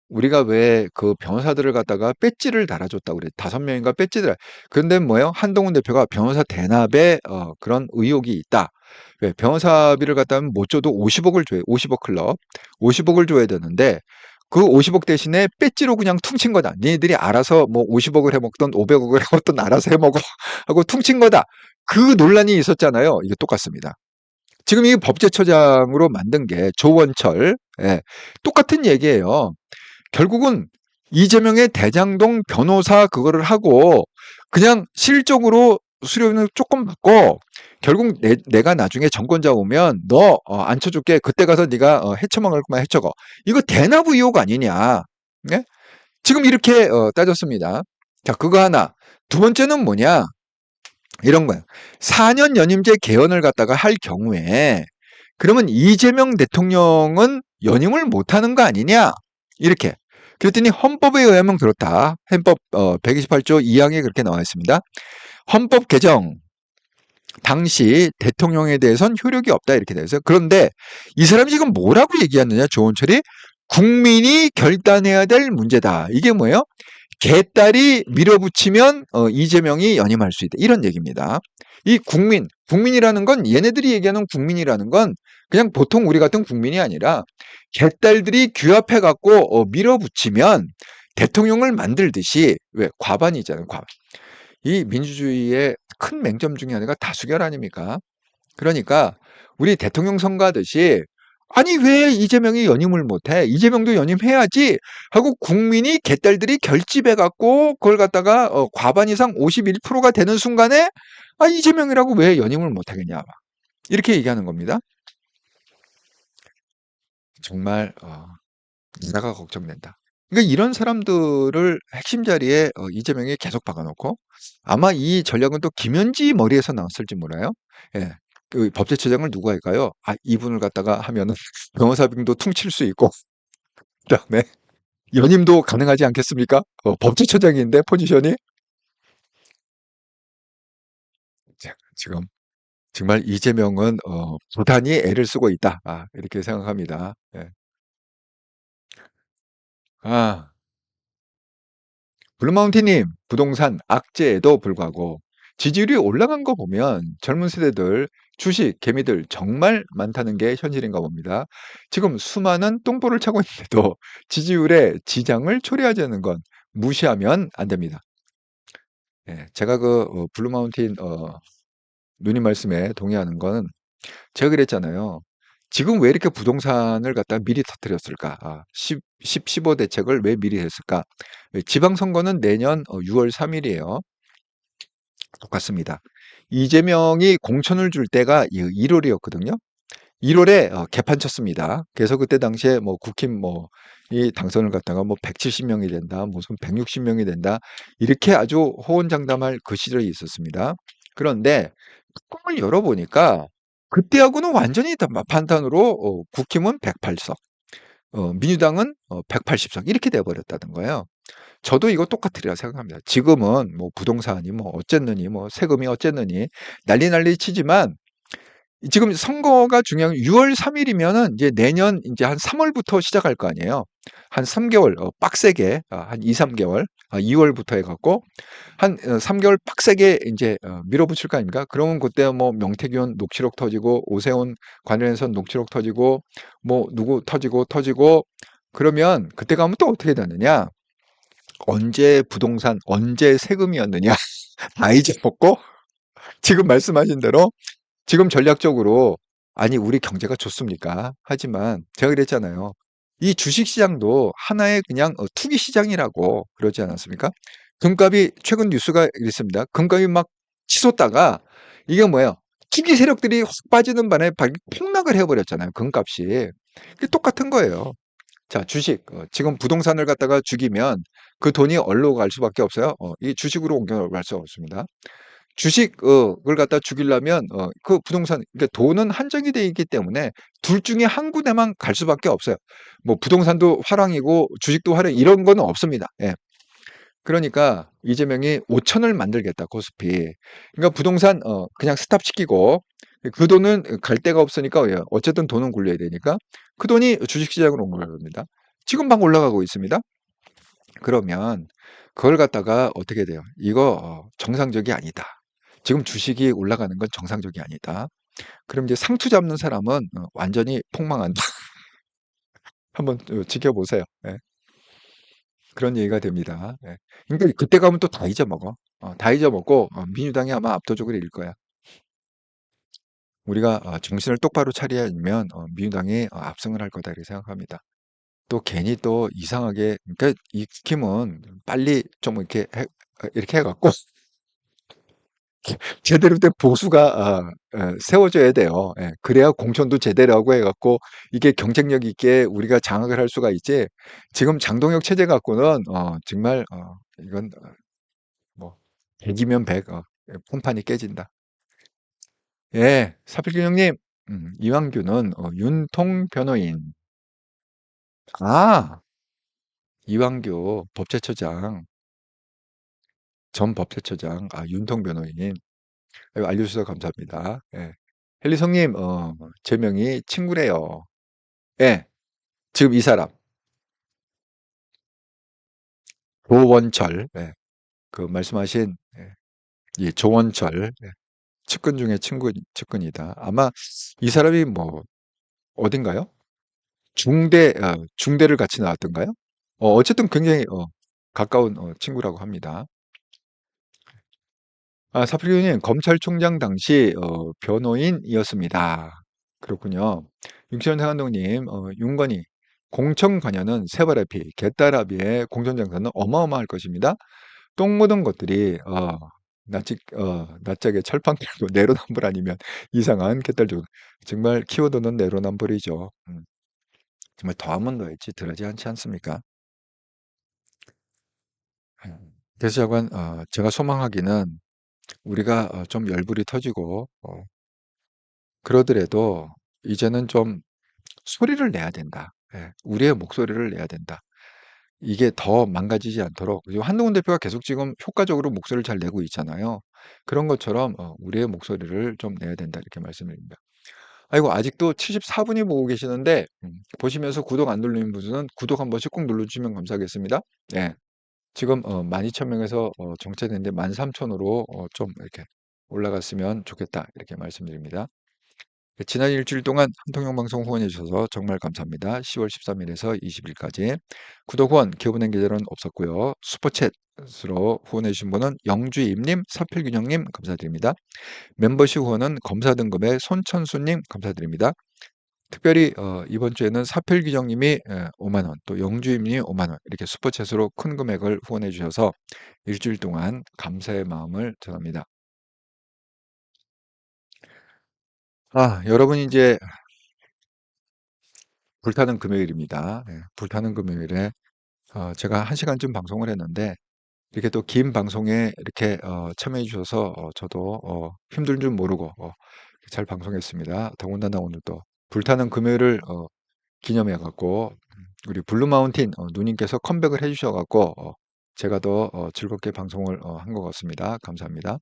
우리가 왜 그 변호사들을 갖다가 배지를 달아줬다고 그래. 5명인가 배지들. 그런데 뭐예요? 한동훈 대표가 변호사 대납에 그런 의혹이 있다. 왜? 변호사비를 갖다 하면 못 줘도 50억을 줘요. 50억 클럽. 50억을 줘야 되는데 그 50억 대신에 배지로 그냥 퉁친 거다. 니네들이 알아서 50억을 해먹던 500억을 해먹던 알아서 해먹어 하고 퉁친 거다. 그 논란이 있었잖아요. 이게 똑같습니다. 지금 이 법제처장으로 만든 게 조원철. 예, 똑같은 얘기예요. 결국은 이재명의 대장동 변호사 그거를 하고 그냥 실적으로 수료는 조금 받고 결국 내가 나중에 정권자 오면 너 안 쳐줄게. 그때 가서 네가 헤쳐먹을 거면 헤쳐거. 이거 대납 의혹 아니냐. 네? 지금 이렇게 따졌습니다. 자, 그거 하나. 두 번째는 뭐냐. 이런 거예요. 4년 연임제 개헌을 갖다가 할 경우에 그러면 이재명 대통령은 연임을 못하는 거 아니냐? 이렇게. 그랬더니 헌법에 의하면 그렇다. 헌법 128조 2항에 그렇게 나와 있습니다. 헌법 개정 당시 대통령에 대해서는 효력이 없다 이렇게 되어 있어요. 그런데 이 사람이 지금 뭐라고 얘기하느냐? 조원철이 국민이 결단해야 될 문제다. 이게 뭐예요? 개딸이 밀어붙이면 이재명이 연임할 수 있다. 이런 얘기입니다. 이 국민이라는 건 얘네들이 얘기하는 국민이라는 건 그냥 보통 우리 같은 국민이 아니라 개딸들이 규합해갖고 밀어붙이면 대통령을 만들듯이 왜 과반이잖아요. 과반. 이 민주주의의 큰 맹점 중에 하나가 다수결 아닙니까? 그러니까 우리 대통령 선거하듯이 아니 왜 이재명이 연임을 못해? 이재명도 연임해야지 하고 국민이 개딸들이 결집해 갖고 그걸 갖다가 과반 이상 51%가 되는 순간에 아 이재명이라고 왜 연임을 못하겠냐 이렇게 얘기하는 겁니다. 정말 나라가 걱정된다. 그러니까 이런 사람들을 핵심 자리에 이재명이 계속 박아놓고 아마 이 전략은 또 김현지 머리에서 나왔을지 몰라요. 예. 그 법제처장을 누가 할까요? 아, 이분을 갖다가 하면은 변호사병도 퉁칠 수 있고 그다음에 연임도 가능하지 않겠습니까? 법제처장인데 포지션이 지금 정말 이재명은 부단히 애를 쓰고 있다. 아, 이렇게 생각합니다. 예. 아, 블루마운틴님, 부동산 악재에도 불구하고 지지율이 올라간 거 보면 젊은 세대들 주식, 개미들 정말 많다는 게 현실인가 봅니다. 지금 수많은 똥볼을 차고 있는데도 지지율에 지장을 초래하지 않는 건 무시하면 안 됩니다. 예, 제가 그 블루마운틴 누님 말씀에 동의하는 거는 제가 그랬잖아요. 지금 왜 이렇게 부동산을 갖다 미리 터뜨렸을까? 15 대책을 왜 미리 했을까? 지방선거는 내년 6월 3일이에요. 똑같습니다. 이재명이 공천을 줄 때가 1월이었거든요. 1월에 개판 쳤습니다. 그래서 그때 당시에 뭐 국힘 이 당선을 갖다가 뭐 170명이 된다, 무슨 160명이 된다, 이렇게 아주 호언장담할 그 시절이 있었습니다. 그런데 뚜껑을 열어보니까 그때하고는 완전히 판단으로 국힘은 108석, 민주당은 180석 이렇게 돼버렸다는 거예요. 저도 이거 똑같으리라 생각합니다. 지금은 뭐 부동산이 뭐 어쨌느니 뭐 세금이 어쨌느니 난리 치지만 지금 선거가 중요한 6월 3일이면은 이제 내년 이제 한 3월부터 시작할 거 아니에요. 한 3개월 빡세게 한 2, 3개월 2월부터 해갖고 한 3개월 빡세게 이제 밀어붙일 거 아닙니까? 그러면 그때 뭐 명태균 녹취록 터지고 오세훈 관련해서 녹취록 터지고 뭐 누구 터지고 그러면 그때 가면 또 어떻게 되느냐? 언제 부동산 언제 세금이었느냐? 다 잊어먹고 지금 말씀하신 대로 지금 전략적으로 아니 우리 경제가 좋습니까? 하지만 제가 그랬잖아요. 이 주식시장도 하나의 그냥 투기 시장이라고 그러지 않았습니까? 금값이 최근 뉴스가 있습니다. 금값이 막 치솟다가 이게 뭐예요? 투기 세력들이 확 빠지는 반에 폭락을 해버렸잖아요. 금값이. 그게 똑같은 거예요. 자, 주식. 지금 부동산을 갖다가 죽이면 그 돈이 어디로 갈 수밖에 없어요? 이 주식으로 옮겨갈 수 없습니다. 주식을 갖다 죽이려면 그 부동산 그러니까 돈은 한정이 돼 있기 때문에 둘 중에 한 군데만 갈 수밖에 없어요. 뭐 부동산도 화랑이고 주식도 화랑 이런 거는 없습니다. 예. 그러니까 이재명이 5천을 만들겠다 코스피. 그러니까 부동산 그냥 스탑시키고 그 돈은 갈 데가 없으니까 어쨌든 돈은 굴려야 되니까 그 돈이 주식시장으로 옮겨갈 겁니다. 지금 막 올라가고 있습니다. 그러면 그걸 갖다가 어떻게 돼요? 이거 정상적이 아니다. 지금 주식이 올라가는 건 정상적이 아니다. 그럼 이제 상투 잡는 사람은 완전히 폭망한다. 한번 지켜보세요. 예. 그런 얘기가 됩니다. 예. 그러니까 그때 가면 또 다 잊어먹어. 다 잊어먹고 민주당이 아마 압도적으로 이길 거야. 우리가 정신을 똑바로 차리면 민주당이 압승을 할 거다 이렇게 생각합니다. 또 괜히 또 이상하게 그러니까 이 국힘은 빨리 좀 이렇게 해갖고 제대로 된 보수가 세워져야 돼요. 예. 그래야 공천도 제대로 하고 해갖고 이게 경쟁력 있게 우리가 장악을 할 수가 있지. 지금 장동혁 체제 갖고는 정말 이건 뭐 100이면 100 폰판이 깨진다. 예, 사필균 형님 이왕규는 윤통 변호인. 아, 이왕규 법제처장, 전 법제처장, 윤통 변호인. 아이고, 알려주셔서 감사합니다. 예. 헬리성님, 제명이 친구래요. 예, 지금 이 사람, 조원철, 예, 그 말씀하신, 예, 조원철, 예, 측근 중에 측근이다. 아마 이 사람이 뭐, 어딘가요? 중대를 같이 나왔던가요? 어쨌든 굉장히, 가까운 친구라고 합니다. 사필교님, 검찰총장 당시 변호인이었습니다. 그렇군요. 육시원 상한동님, 윤건희, 공청 관여는 새바라피, 개따라비의 공천장사는 어마어마할 것입니다. 똥 묻은 것들이 낯짝에 철판 들고 내로남불 아니면 이상한 개딸족. 정말 키워드는 내로남불이죠. 정말 더하면 더했지 덜하지 않지 않습니까? 그래서 자관, 제가 소망하기는 우리가 좀 열불이 터지고 그러더라도 이제는 좀 소리를 내야 된다. 예, 우리의 목소리를 내야 된다. 이게 더 망가지지 않도록 지금 한동훈 대표가 계속 지금 효과적으로 목소리를 잘 내고 있잖아요. 그런 것처럼 우리의 목소리를 좀 내야 된다 이렇게 말씀드립니다. 아이고 아직도 74분이 보고 계시는데 보시면서 구독 안 누르는 분들은 구독 한 번씩 꼭 눌러주시면 감사하겠습니다. 네. 지금 12,000명에서 정체된데 13,000으로 좀 이렇게 올라갔으면 좋겠다 이렇게 말씀드립니다. 네, 지난 일주일 동안 한통영 방송 후원해 주셔서 정말 감사합니다. 10월 13일에서 20일까지 구독 후원 기업은행 계좌는 없었고요. 슈퍼챗으로 후원해 주신 분은 영주임님, 서필균형님 감사드립니다. 멤버십 후원은 검사 등급의 손천수님 감사드립니다. 특별히 이번 주에는 사필규정님이 5만 원, 또 영주임님이 5만 원 이렇게 슈퍼챗으로 큰 금액을 후원해 주셔서 일주일 동안 감사의 마음을 전합니다. 여러분 이제 불타는 금요일입니다. 예, 불타는 금요일에 제가 1시간쯤 방송을 했는데 이렇게 또 긴 방송에 이렇게 참여해 주셔서 저도 힘든 줄 모르고 잘 방송했습니다. 더군다나 오늘 또 불타는 금요일을 기념해 갖고 우리 블루마운틴 누님께서 컴백을 해 주셔 갖고 제가 더 즐겁게 방송을 한 것 같습니다. 감사합니다.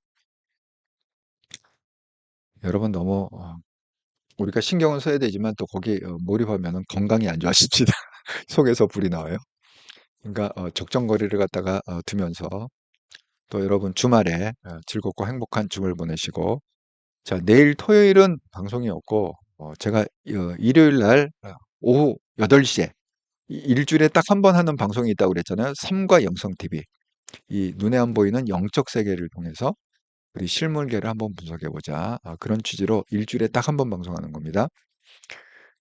여러분 너무 우리가 신경을 써야 되지만 또 거기에 몰입하면은 건강이 안 좋아집니다. 속에서 불이 나와요. 그러니까 적정거리를 갖다가 두면서 또 여러분 주말에 즐겁고 행복한 주말 보내시고 자 내일 토요일은 방송이 없고 제가 일요일 날 오후 8시에 일주일에 딱 한 번 하는 방송이 있다고 그랬잖아요. 삼과 영성 TV. 이 눈에 안 보이는 영적 세계를 통해서 우리 실물계를 한번 분석해 보자. 그런 취지로 일주일에 딱 한 번 방송하는 겁니다.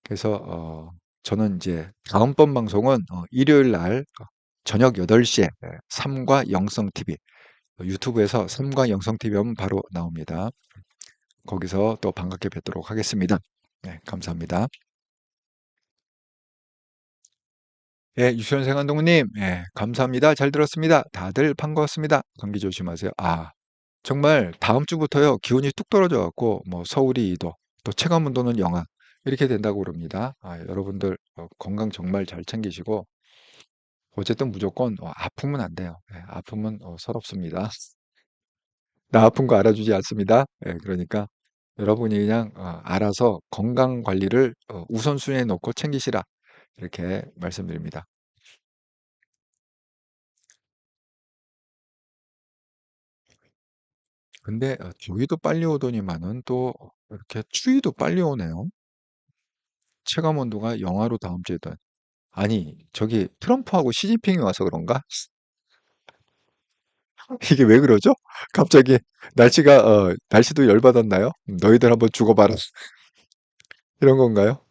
그래서 저는 이제 다음번 방송은 일요일 날 저녁 8시에 삼과 영성 TV 유튜브에서 삼과 영성 TV 하면 바로 나옵니다. 거기서 또 반갑게 뵙도록 하겠습니다. 네, 감사합니다. 예, 유치원생 한동훈님, 예, 감사합니다. 잘 들었습니다. 다들 반가웠습니다. 감기 조심하세요. 정말 다음 주부터요, 기온이 뚝 떨어져 갖고, 뭐, 서울이 2도, 또 체감 온도는 영하, 이렇게 된다고 그럽니다. 여러분들 건강 정말 잘 챙기시고, 어쨌든 무조건 아프면 안 돼요. 예, 아프면 서럽습니다. 나 아픈 거 알아주지 않습니다. 예, 그러니까 여러분이 그냥 알아서 건강 관리를 우선순위에 놓고 챙기시라. 이렇게 말씀드립니다. 근데 저기도 빨리 오더니만은 또 이렇게 추위도 빨리 오네요. 체감 온도가 영하로 다음 주에도 아니 저기 트럼프하고 시진핑이 와서 그런가? 이게 왜 그러죠? 갑자기 날씨도 열받았나요? 너희들 한번 죽어봐라 이런 건가요?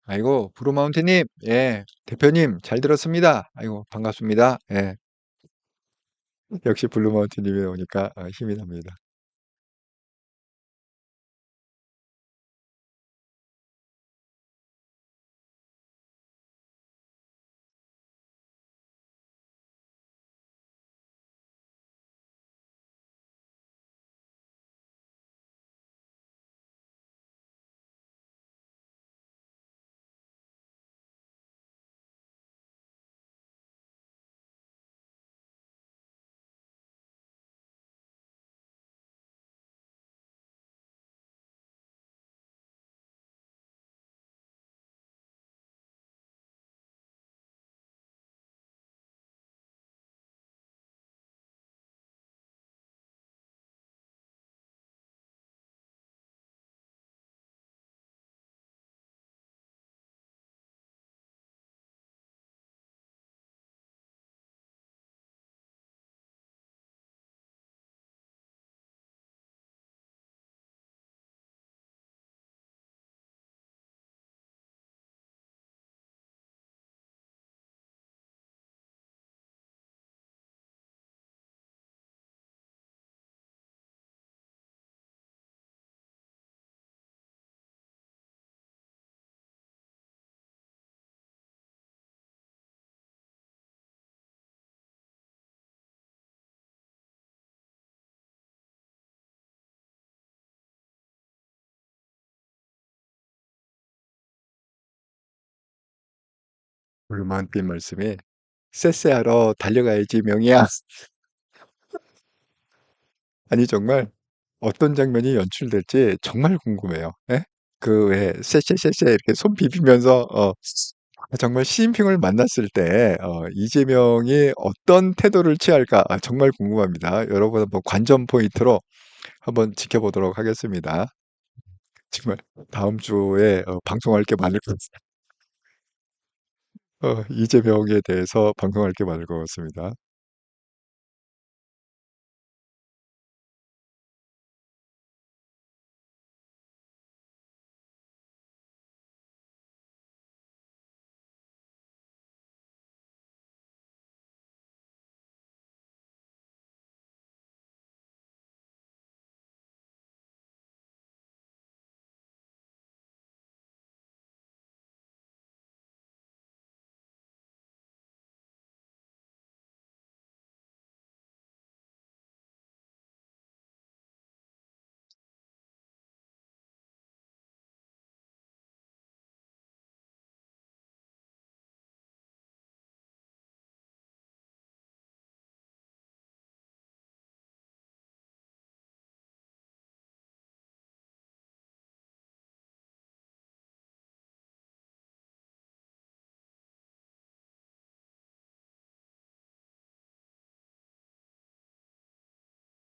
아이고 브루마운트님, 예 대표님 잘 들었습니다. 아이고 반갑습니다. 예 역시 블루마운트님이 오니까 힘이 납니다. 불만빛 말씀에 쎄쎄하러 달려가야지 명희야. 아니 정말 어떤 장면이 연출될지 정말 궁금해요. 예? 그 왜 쎄쎄쎄쎄 이렇게 손 비비면서 정말 시진핑을 만났을 때 이재명이 어떤 태도를 취할까 정말 궁금합니다. 여러분 한번 관전 포인트로 한번 지켜보도록 하겠습니다. 정말 다음 주에 방송할 게 많을 것 같습니다. 이재명에 대해서 방송할 게 많을 것 같습니다.